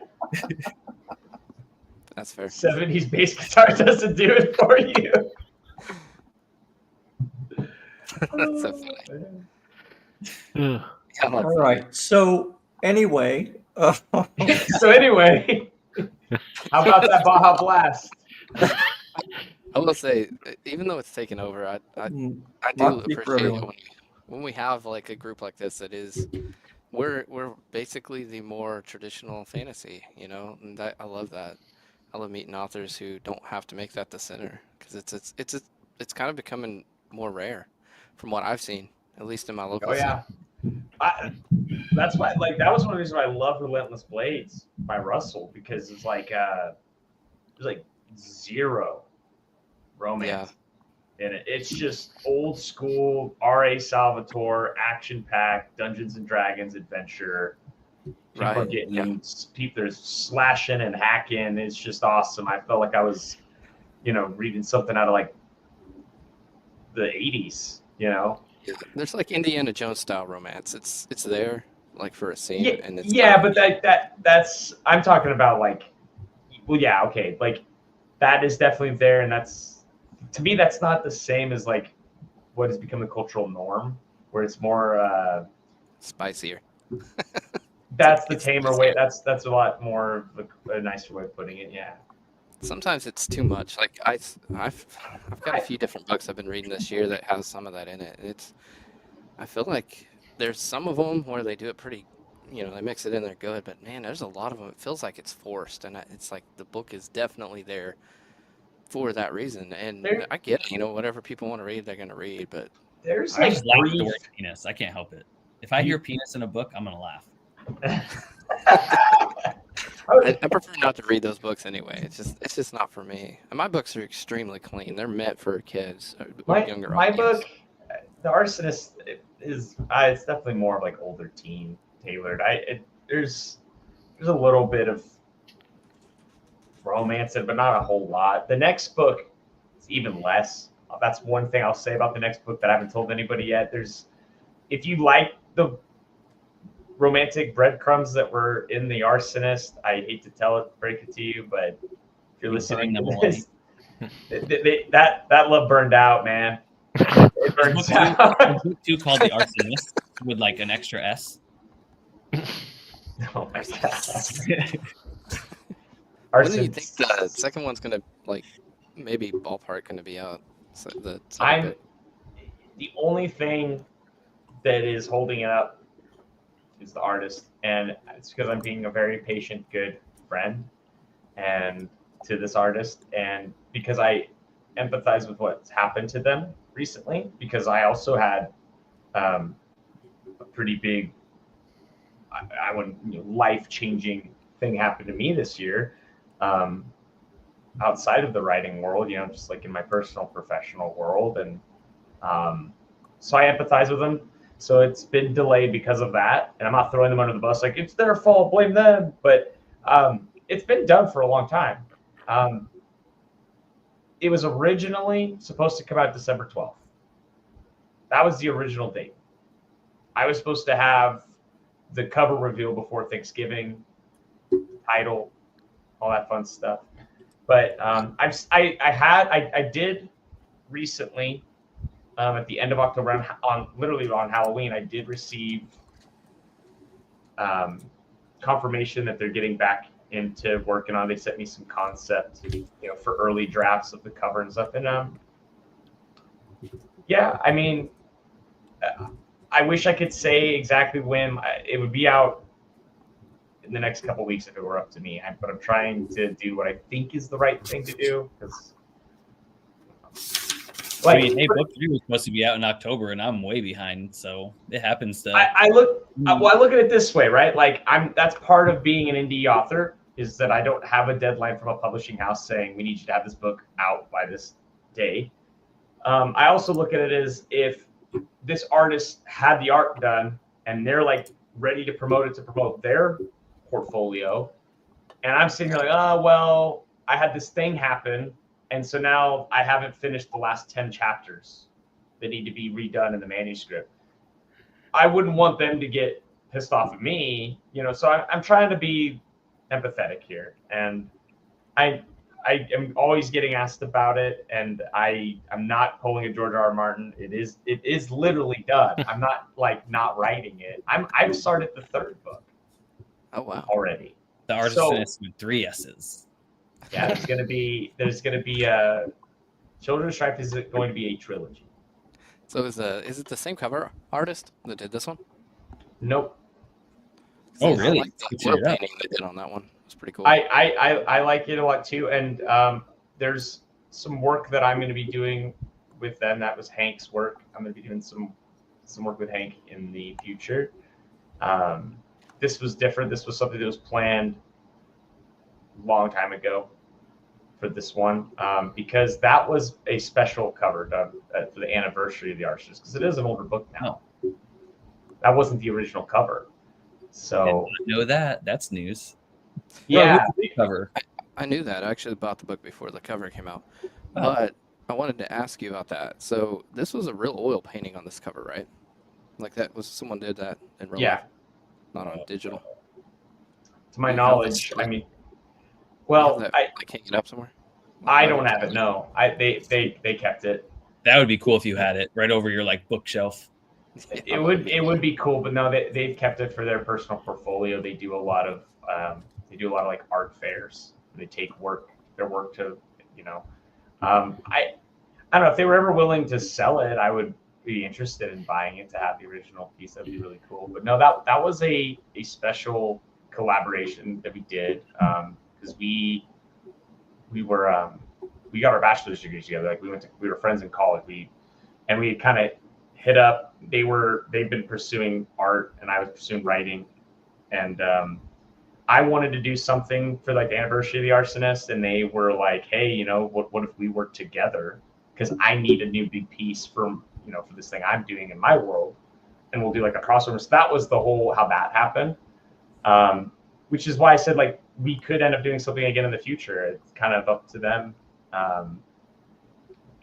That's fair. 70s bass guitar doesn't do it for you. That's so funny. All right. So anyway, So anyway, how about that Baja Blast? I will say, even though it's taken over, I do Not for appreciate it everyone. when we have like a group like this that is we're basically the more traditional fantasy, you know, and I love that. I love meeting authors who don't have to make that the center because it's kind of becoming more rare, from what I've seen, at least in my local Oh scene. yeah, that's why. Like that was one of the reasons why I love Relentless Blades by Russell, because it's like there's like zero romance in it. It's just old school R.A. Salvatore action packed Dungeons and Dragons adventure. People are Right. getting people, there's slashing and hacking. It's just awesome. I felt like I was, reading something out of like the 80s. Yeah, there's like Indiana Jones style romance. It's there like for a scene, Yeah, and it's yeah, but that's I'm talking about like, well, yeah, okay, like that is definitely there, and that's, to me, that's not the same as like what has become the cultural norm, where it's more spicier. that's the It's tamer way. That's a lot more of a nicer way of putting it. Yeah. sometimes it's too much. Like I've got a few different books I've been reading this year that has some of that in it. I feel like there's some of them where they do it pretty, they mix it in there good. But man, there's a lot of them. It feels like it's forced, and it's like the book is definitely there for that reason. And I get it, whatever people want to read, they're gonna read. But There's I like just like the word penis. I can't help it. If I hear penis in a book, I'm gonna laugh. I prefer not to read those books anyway. It's just not for me. And my books are extremely clean. They're meant for kids or younger my audience. book, The Arsonist, is it's definitely more like older teen tailored. There's a little bit of romance in it, but not a whole lot. The next book is even less. That's one thing I'll say about the next book that I haven't told anybody yet. If you like the romantic breadcrumbs that were in The Arsonist, I hate to break it to you, but if you're listening to this, that love burned out, man. It burns out. Book 2 called The Arsonist with like an extra S. Oh my god. When do you think the second one's gonna, like, maybe ballpark gonna be out? So the only thing that is holding it up is the artist, and it's because I'm being a very patient, good friend and to this artist, and because I empathize with what's happened to them recently, because I also had a pretty big, I wouldn't, life-changing thing happen to me this year, outside of the writing world, just like in my personal professional world, and so I empathize with them. So it's been delayed because of that, and I'm not throwing them under the bus like it's their fault, blame them. But it's been done for a long time. It was originally supposed to come out December 12th. That was the original date. I was supposed to have the cover reveal before Thanksgiving, title, all that fun stuff. But I did recently, at the end of October, literally on Halloween, I did receive confirmation that they're getting back into working on. They sent me some concept, for early drafts of the cover and stuff. And yeah, I mean, I wish I could say exactly when it would be out in the next couple of weeks if it were up to me. But I'm trying to do what I think is the right thing to do, because. I mean, hey, book 3 was supposed to be out in October, and I'm way behind, so it happens to. I look at it this way, right? Like that's part of being an indie author, is that I don't have a deadline from a publishing house saying we need you to have this book out by this day. I also look at it as if this artist had the art done and they're like ready to promote their portfolio, and I'm sitting here like, oh well, I had this thing happen. And so now I haven't finished the last 10 chapters that need to be redone in the manuscript. I wouldn't want them to get pissed off at me, so I'm trying to be empathetic here. And I am always getting asked about it, and I'm not pulling a George R. R. Martin. It is literally done. I'm not like not writing it. I've started the third book. Oh wow. already. The arsonist with 3 S's. Yeah, there's gonna be Children's Stripe is going to be a trilogy. So is it the same cover artist that did this one? Nope. Oh, I really? like the Switch oil it up. painting they did on that one. It's pretty cool. I like it a lot too, and there's some work that I'm going to be doing with them. That was Hank's work. I'm going to be doing some work with Hank in the future. This was different. This was something that was planned a long time ago for this one, because that was a special cover done for the anniversary of the Arsonist, because it is an older book now. That wasn't the original cover. So Did not know that. That's news. yeah, Bro, who's the cover. I knew that. I actually bought the book before the cover came out. Oh. But I wanted to ask you about that. So this was a real oil painting on this cover, right? Like that was someone did that in real life, not on digital. to my You have knowledge, this, I mean, You well, have that, like hanging up somewhere. I don't have it. No, they kept it. That would be cool if you had it right over your like bookshelf. It would be cool, but no, they've kept it for their personal portfolio. They do a lot of like art fairs. They take their work to, I don't know if they were ever willing to sell it. I would be interested in buying it to have the original piece. That'd be really cool. But no, that was a special collaboration that we did, because we got our bachelor's degrees together. Like we were friends in college. We kind of hit up. They've been pursuing art, and I was pursuing writing, and I wanted to do something for like the anniversary of the Arsonist, and they were like, hey, what if we work together, because I need a new big piece for this thing I'm doing in my world, and we'll do like a crossover. So that was the whole how that happened, which is why I said like we could end up doing something again in the future. It's kind of up to them,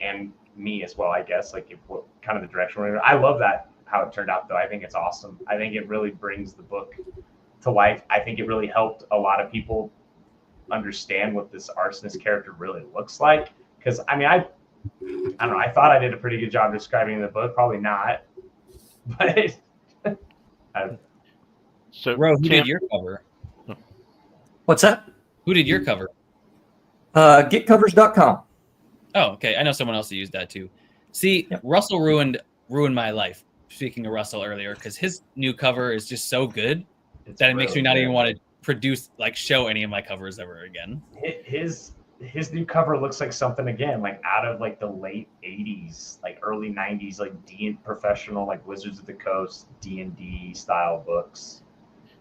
and me as well, I guess, like what kind of the direction we're in. I love that how it turned out, though. I think it's awesome. I think it really brings the book to life. I think it really helped a lot of people understand what this arsonist character really looks like, because I mean, I don't know, I thought I did a pretty good job describing the book. Probably not, but So, Bro, who Tim, did your cover? What's that? Who did your cover? Getcovers.com. Oh, okay. I know someone else who used that too. See, Yep. Russell ruined my life. Speaking of Russell earlier, because his new cover is just so good that it makes me not even want to show any of my covers ever again. His new cover looks like something again, like out of like the late 80s, like early 90s, like professional, like Wizards of the Coast, D&D style books.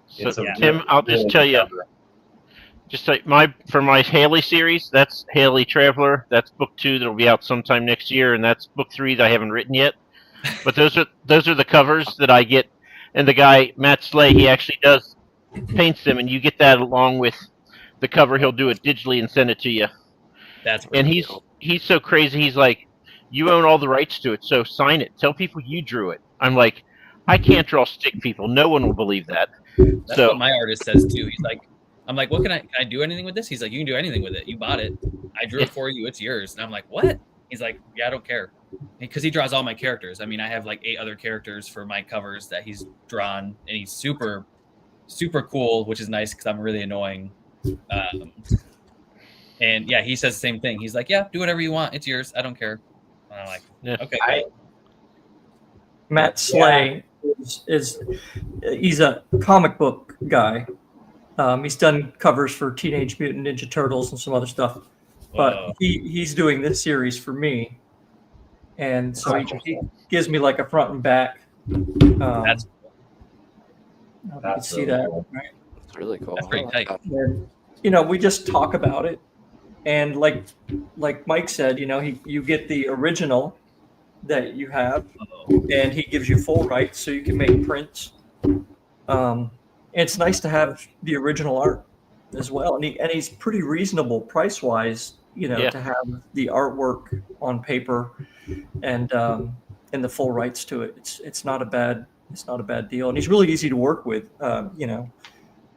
So, Tim, I'll just tell you, just like for my Haley series, that's Haley Traveler. That's book 2 that'll be out sometime next year, and that's book 3 that I haven't written yet. But those are the covers that I get, and the guy Matt Slay, he actually paints them, and you get that along with the cover. He'll do it digitally and send it to you. That's And really cool. he's so crazy. He's like, you own all the rights to it, so sign it. Tell people you drew it. I'm like, I can't draw stick people. No one will believe that. That's what my artist says too. He's like, I'm like, what can I do anything with this? He's like, you can do anything with it. You bought it. I drew it for you. It's yours. And I'm like, what? He's like, yeah, I don't care. Because he draws all my characters. I mean, I have like 8 other characters for my covers that he's drawn, and he's super, super cool, which is nice because I'm really annoying. And yeah, he says the same thing. He's like, yeah, do whatever you want. It's yours. I don't care. And I'm like, okay. Matt Slay he's a comic book guy. He's done covers for Teenage Mutant Ninja Turtles and some other stuff, but he's doing this series for me, and so he gives me like a front and back. That's you can see that, right? It's really cool. That's pretty tight. And, we just talk about it, and like Mike said, you get the original that you have, and he gives you full rights so you can make prints. It's nice to have the original art as well, and he's pretty reasonable price wise, to have the artwork on paper and the full rights to it. It's not a bad deal, and he's really easy to work with.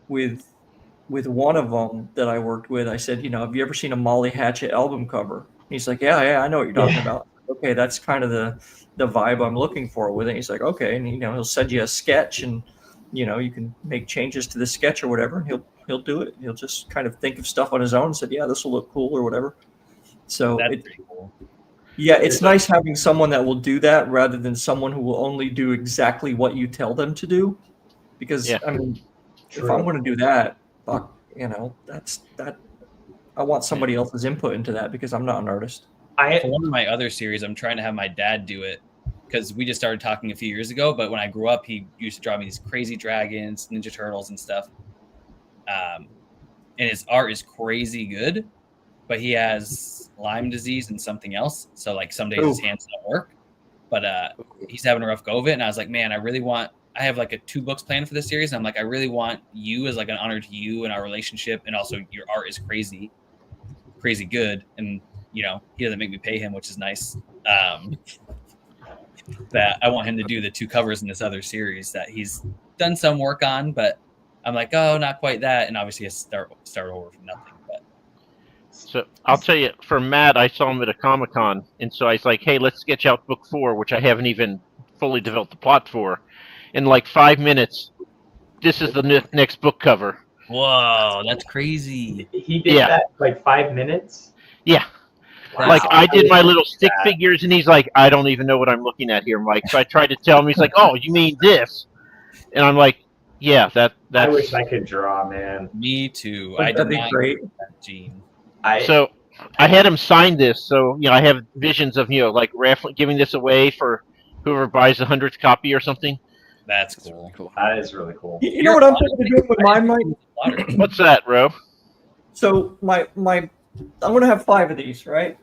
With one of them that I worked with, I said, have you ever seen a Molly Hatchet album cover? He's like, yeah, I know what you're talking about. Okay, that's kind of the vibe I'm looking for with it. He's like, okay, and he'll send you a sketch, and you can make changes to the sketch or whatever, and he'll do it. He'll just kind of think of stuff on his own and said, yeah, this will look cool or whatever. So That's pretty cool. yeah, it's nice having someone that will do that rather than someone who will only do exactly what you tell them to do. Because Yeah. I mean, True. if I'm going to do that, fuck, that's that. I want somebody else's input into that because I'm not an artist. For one of my other series, I'm trying to have my dad do it because we just started talking a few years ago. But when I grew up, he used to draw me these crazy dragons, Ninja Turtles, and stuff. And his art is crazy good, but he has Lyme disease and something else. So like some days his hands don't work. But he's having a rough go of it. And I was like, man, I have like 2 books planned for this series. And I'm like, I really want you as like an honor to you and our relationship. And also your art is crazy good. And, he doesn't make me pay him, which is nice. That I want him to do the 2 covers in this other series that he's done some work on, but I'm like, oh, not quite that. And obviously I start over from nothing. But So I'll tell you, for Matt, I saw him at a Comic-Con, and so I was like, hey, let's sketch out book 4, which I haven't even fully developed the plot for. In like 5 minutes, this is the next book cover. whoa, that's crazy. He did that like 5 minutes. Yeah. Wow. Like I did my little stick figures, and he's like, I don't even know what I'm looking at here, Mike. So I tried to tell him. He's like, oh, you mean this? And I'm like, yeah, that's. I wish I could draw, man. Me too. That'd be great. Gene. So I had him sign this, so I have visions of like giving this away for whoever buys the 100th copy or something. That's cool. That is really cool. You know what I'm thinking of doing with mine, Mike? What's that, Ro? So I'm going to have 5 of these, right?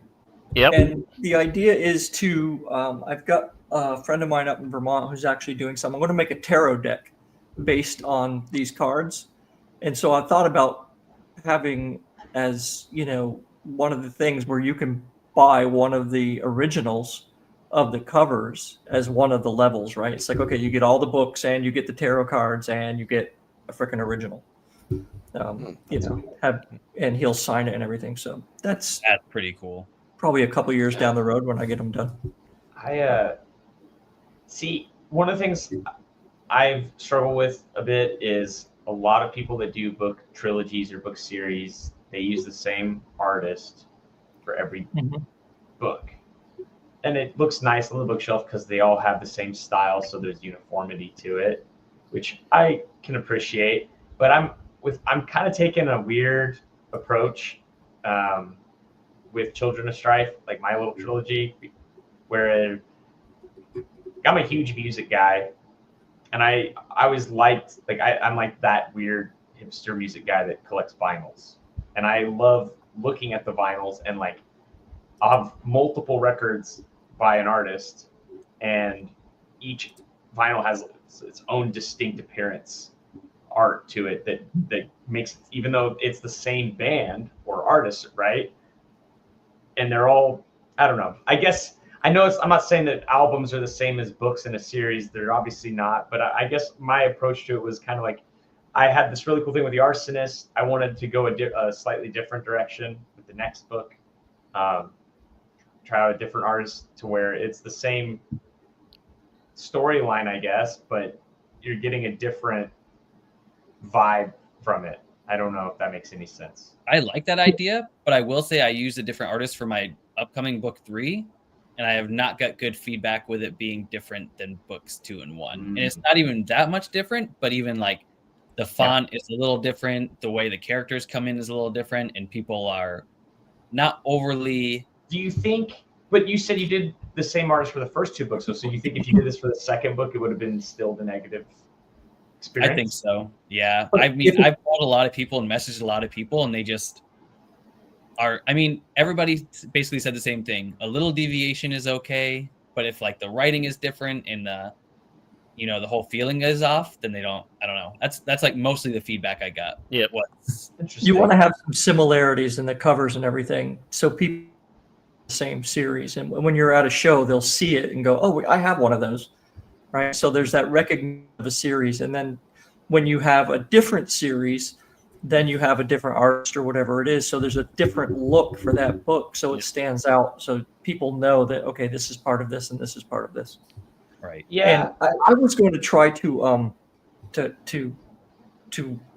Yep. And the idea is to I've got a friend of mine up in Vermont who's actually doing some. I'm going to make a tarot deck based on these cards, and so I thought about having as one of the things where you can buy one of the originals of the covers as one of the levels, right? It's like, okay, you get all the books and you get the tarot cards and you get a freaking original. And he'll sign it and everything. So that's pretty cool. Probably a couple years down the road when I get them done. I see, one of the things I've struggled with a bit is a lot of people that do book trilogies or book series, they use the same artist for every book. And it looks nice on the bookshelf because they all have the same style, so there's uniformity to it, which I can appreciate. But I'm kind of taking a weird approach with Children of Strife, like my little trilogy, where I'm a huge music guy, and I always liked, like, I'm like that weird hipster music guy that collects vinyls, and I love looking at the vinyls, and like I'll have multiple records by an artist, and each vinyl has its own distinct appearance, art to it that makes it, even though it's the same band or artist, right? And they're all, I don't know. I guess I know I'm not saying that albums are the same as books in a series. They're obviously not. But I guess my approach to it was kind of like, I had this really cool thing with The Arsonist. I wanted to go a slightly different direction with the next book. Try out a different artist to where it's the same storyline, I guess, but you're getting a different vibe from it. I don't know if that makes any sense. I like that idea, but I will say I used a different artist for my upcoming book 3, and I have not got good feedback with it being different than books 2 and 1. And it's not even that much different, but even like the font is a little different. The way the characters come in is a little different, and people are not overly. Do you think, but you said you did the same artist for the first 2 books, so you think if you did this for the second book, it would have been still the negative experience? I think so. Yeah. I mean, I've called a lot of people and messaged a lot of people, and they just are. I mean, everybody basically said the same thing. A little deviation is okay, but if like the writing is different and the whole feeling is off, then they don't. I don't know. That's like mostly the feedback I got. Yeah. What's interesting? You want to have some similarities in the covers and everything, so people the same series, and when you're at a show, they'll see it and go, "Oh, I have one of those." Right, so there's that recognition of a series, and then when you have a different series, then you have a different artist or whatever it is. So there's a different look for that book, so it stands out. So people know that, okay, this is part of this and this is part of this. right. Yeah. And I was going to try to to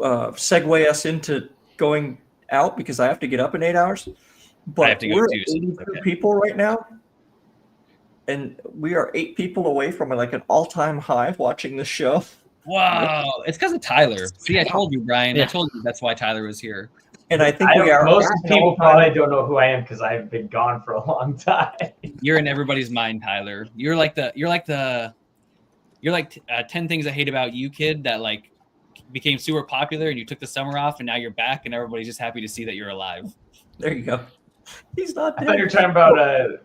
segue us into going out because I have to get up in 8 hours. But I have to go we're too, so 82 okay. people right now, and we are 8 people away from like an all-time high watching this show. Wow, it's because of Tyler. See, I told you, Brian. I Yeah. told you that's why Tyler was here. And I think we are. Most at an people all-time- probably don't know who I am because I've been gone for a long time. You're in everybody's mind, Tyler. You're like 10 Things I Hate About You kid that like became super popular, and you took the summer off, and now you're back, and everybody's just happy to see that you're alive. There you go. He's not I dead. thought you were talking about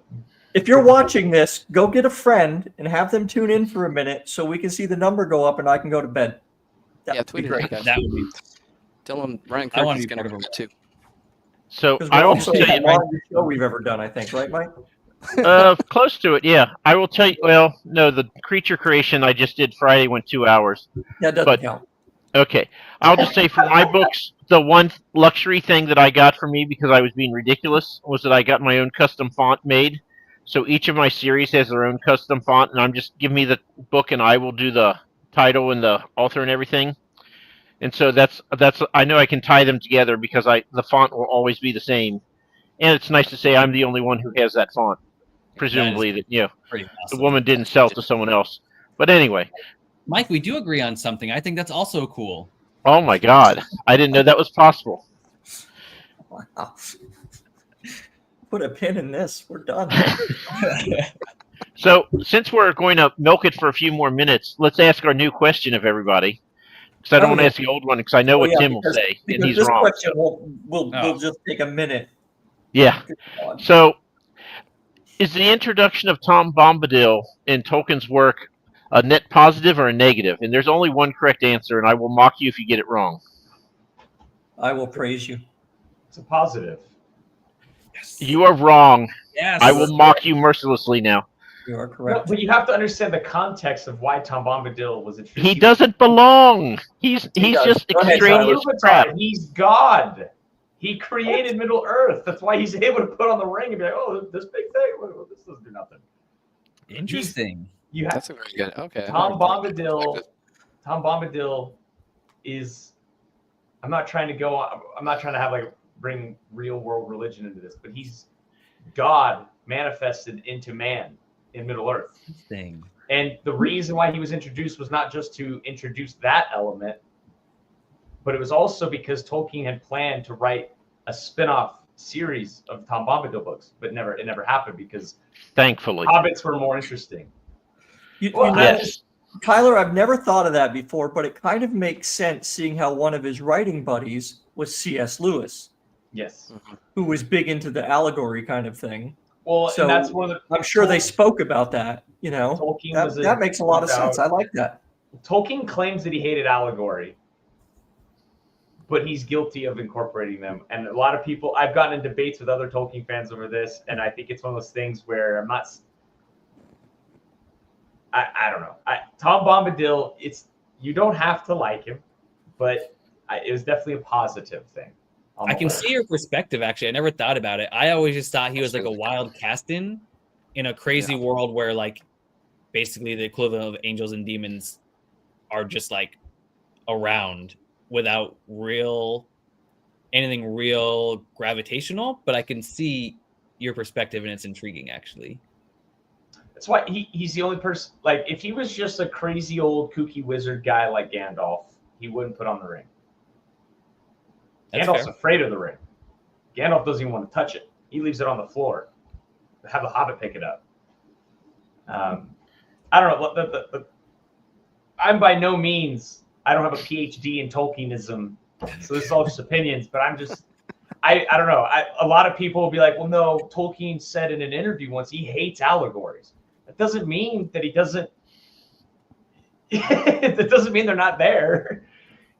If you're watching this, go get a friend and have them tune in for a minute so we can see the number go up and I can go to bed. That Yeah, would be tweet it great. out, guys. That would be. Tell them Ryan I wanna Kirby's be going to part go of too. So Because I we're will also tell the you, longest show we've ever done, I think, right, Mike? close to it. Yeah, I will tell you. Well, no, the creature creation I just did Friday went 2 hours. That doesn't But- count. Okay, I'll just say for my books, the one luxury thing that I got for me because I was being ridiculous was that I got my own custom font made. So each of my series has their own custom font, and I'm just give me the book and I will do the title and the author and everything. And so that's I know I can tie them together because the font will always be the same, and it's nice to say I'm the only one who has that font. Presumably that Pretty the awesome. woman didn't sell it to someone else. But anyway, Mike, we do agree on something. I think that's also cool. oh my God, I didn't know that was possible. Wow. Put a pin in this. We're done. So since we're going to milk it for a few more minutes, let's ask our new question of everybody. Because I don't Oh, want to yeah. ask the old one because I know Oh, what yeah, Tim will because- say, and Because he's this wrong. question will Oh. just take a minute. Yeah. Good God. So, is the introduction of Tom Bombadil in Tolkien's work a net positive or a negative? And there's only one correct answer, and I will mock you if you get it wrong. I will praise you. it's a positive. Yes. You are wrong. Yes. I will mock you mercilessly now. You are No, correct. but you have to understand the context of why Tom Bombadil was introduced. He doesn't belong. He's does. just Go ahead, extraneous Ilúvatar, crap. he's God. He created Middle Earth. That's why he's able to put on the ring and be like, "Oh, this big thing. Well, this doesn't do nothing." Interesting. You have That's a very good. Okay. Tom Bombadil is. I'm not trying to have like bring real world religion into this, but he's God manifested into man in Middle Earth. Interesting. And the reason why he was introduced was not just to introduce that element, but it was also because Tolkien had planned to write a spin-off series of Tom Bombadil books, but it never happened because Thankfully. hobbits were more interesting. You Well, know, Yes. Tyler, I've never thought of that before, but it kind of makes sense seeing how one of his writing buddies was C.S. Lewis, Yes. who was big into the allegory kind of thing. Well, So, and that's one of the. I'm sure they spoke about that, you know. Tolkien was That makes a lot of about- sense. I like that. Tolkien claims that he hated allegory, but he's guilty of incorporating them. And a lot of people, I've gotten in debates with other Tolkien fans over this, and I think it's one of those things where I'm not. I don't know. Tom Bombadil, you don't have to like him, but it was definitely a positive thing. I can see your perspective. Actually, I never thought about it. I always just thought he was like a wild cast-in in a crazy world where, like, basically the equivalent of angels and demons are just like around without anything real gravitational. But I can see your perspective, and it's intriguing, actually. That's why he's the only person. Like, if he was just a crazy old kooky wizard guy like Gandalf, he wouldn't put on the ring. That's Gandalf's fair. afraid of the ring. Gandalf doesn't even want to touch it. He leaves it on the floor. Have the Hobbit pick it up. I don't know. I'm by no means. I don't have a PhD in Tolkienism, so this is all just opinions. But I'm just. I don't know. A lot of people will be like, "Well, no." Tolkien said in an interview once he hates allegories. That doesn't mean that he doesn't. That doesn't mean they're not there.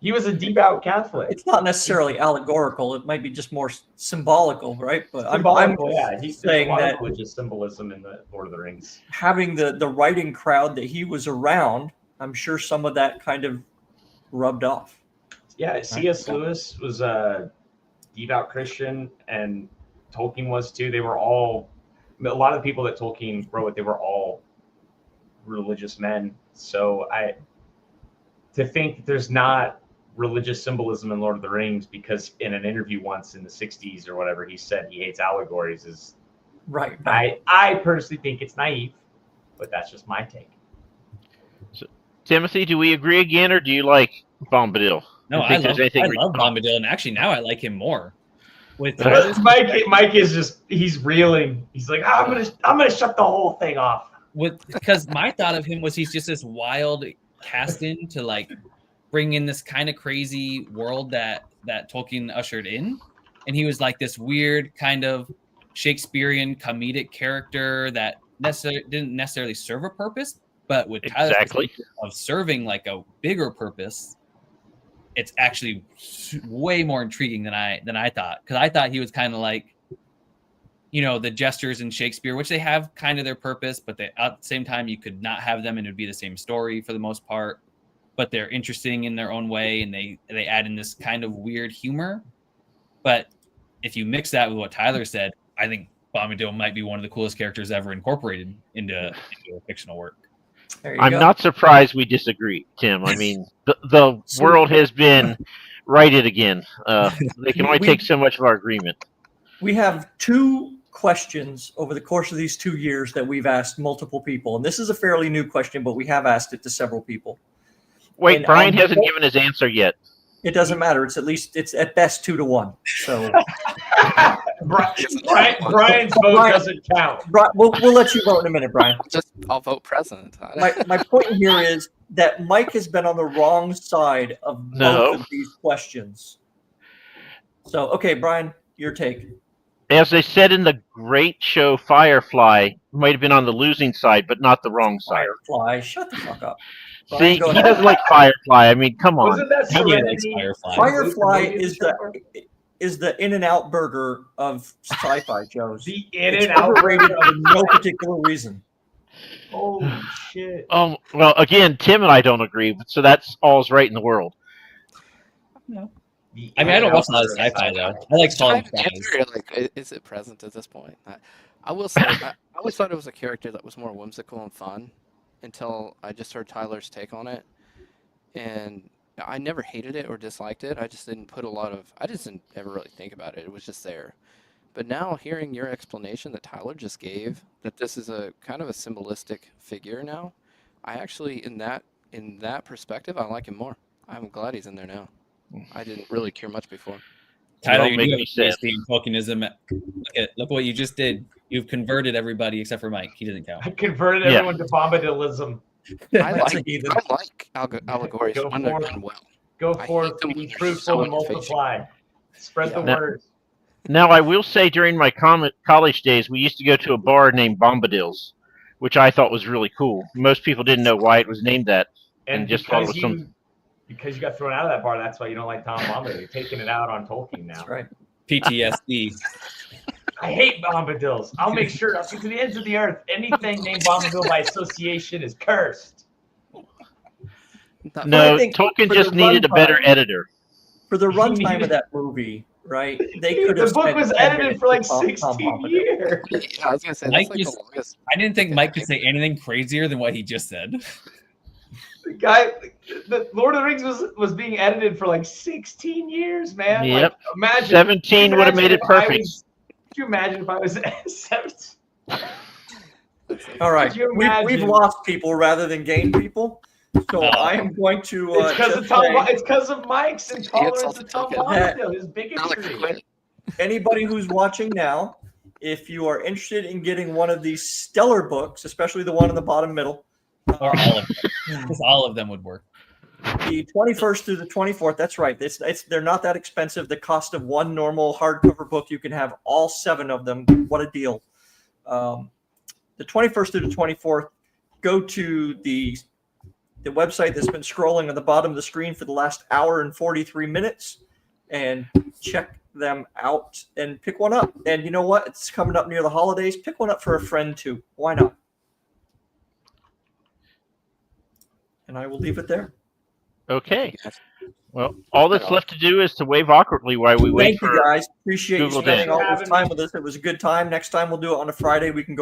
He was a devout Catholic. It's not necessarily allegorical. It might be just more symbolical, right? But I'm He's saying a lot that of religious symbolism in the Lord of the Rings. having the writing crowd that he was around, I'm sure some of that kind of rubbed off. Yeah, C.S. Lewis was a devout Christian, and Tolkien was too. They were all, a lot of the people that Tolkien wrote with, they were all religious men. So to think that there's not religious symbolism in Lord of the Rings because in an interview once in the 60s or whatever, he said he hates allegories is Right. I personally think it's naive, but that's just my take. So, Timothy, do we agree again, or do you like Bombadil? No, I love Bombadil, and actually now I like him more. With Mike is just he's reeling. He's like, I'm gonna shut the whole thing off. Because my thought of him was he's just this wild cast-in to like bring in this kind of crazy world that Tolkien ushered in, and he was like this weird kind of Shakespearean comedic character that didn't necessarily serve a purpose, but with Tyler's of serving like a bigger purpose, it's actually way more intriguing than I thought. Because I thought he was kind of like, you know, the jesters in Shakespeare, which they have kind of their purpose, but at the same time you could not have them and it would be the same story for the most part. But they're interesting in their own way, and they add in this kind of weird humor. But if you mix that with what Tyler said, I think Bombadil might be one of the coolest characters ever incorporated into a fictional work. I'm not surprised we disagree, Tim. I mean, the world has been righted again. They can only take so much of our agreement. We have 2 questions over the course of these 2 years that we've asked multiple people, and this is a fairly new question, but we have asked it to several people. Wait, and Brian hasn't given his answer yet. It doesn't matter. It's at best 2-1. So Brian's vote doesn't count. We'll let you vote in a minute, Brian. I'll vote present. My point here is that Mike has been on the wrong side of both of these questions. So, okay, Brian, your take. As they said in the great show Firefly, might have been on the losing side, but not the wrong side. Firefly, shut the fuck up. Brian, see, he doesn't like Firefly. I mean, come on. Wasn't that Serenity? Firefly is the In-N-Out burger of sci-fi shows. The In-N-Out burger for no particular reason. Holy shit. Well, again, Tim and I don't agree, so that's all's right in the world. No. I mean, I don't watch a lot of sci-fi though. I like solid like, is it present at this point? I will say, I always thought it was a character that was more whimsical and fun until I just heard Tyler's take on it, and I never hated it or disliked it. I just didn't ever really think about it. It was just there. But now hearing your explanation that Tyler just gave, that this is a kind of a symbolistic figure now, I actually, in that perspective, I like him more. I'm glad he's in there now. I didn't really care much before. Tyler, you're doing Tolkienism. Look what you just did. You've converted everybody except for Mike. He doesn't count. I converted everyone to Bombadilism. I like allegories when they're done well. Go forth, be fruitful and multiply. Spread the word. Now, I will say during my college days, we used to go to a bar named Bombadil's, which I thought was really cool. Most people didn't know why it was named that. And just thought it was some... Because you got thrown out of that bar, that's why you don't like Tom Bombadil. You're taking it out on Tolkien now. That's right. PTSD. I hate Bombadils. I'll make sure to the ends of the earth, anything named Bombadil by association is cursed. No, Tolkien just needed a better editor. For the runtime of that movie, right? They could have. The book was edited for like 16 years. Yeah, I was gonna say Mike the longest. I didn't think Mike could say anything crazier than what he just said. The Lord of the Rings was being edited for like 16 years, man. Yep. Like, imagine 17 would have made it perfect. Could you imagine if I was 17? All right, we've lost people rather than gained people. So I am going to. It's because of Mike's intolerance of Tom Bombadil, his bigotry. Anybody who's watching now, if you are interested in getting one of these stellar books, especially the one in the bottom middle, or all of them, because all of them would work. The 21st through the 24th. That's right. They're not that expensive. The cost of one normal hardcover book, you can have all 7 of them. What a deal! The 21st through the 24th. Go to the website that's been scrolling on the bottom of the screen for the last hour and 43 minutes, and check them out and pick one up. And you know what? It's coming up near the holidays. Pick one up for a friend too. Why not? And I will leave it there. Okay. Well, all that's left to do is to wave awkwardly while we wait for. Thank you guys. Appreciate Google you spending Dan. all this time with us. It was a good time. Next time we'll do it on a Friday. We can go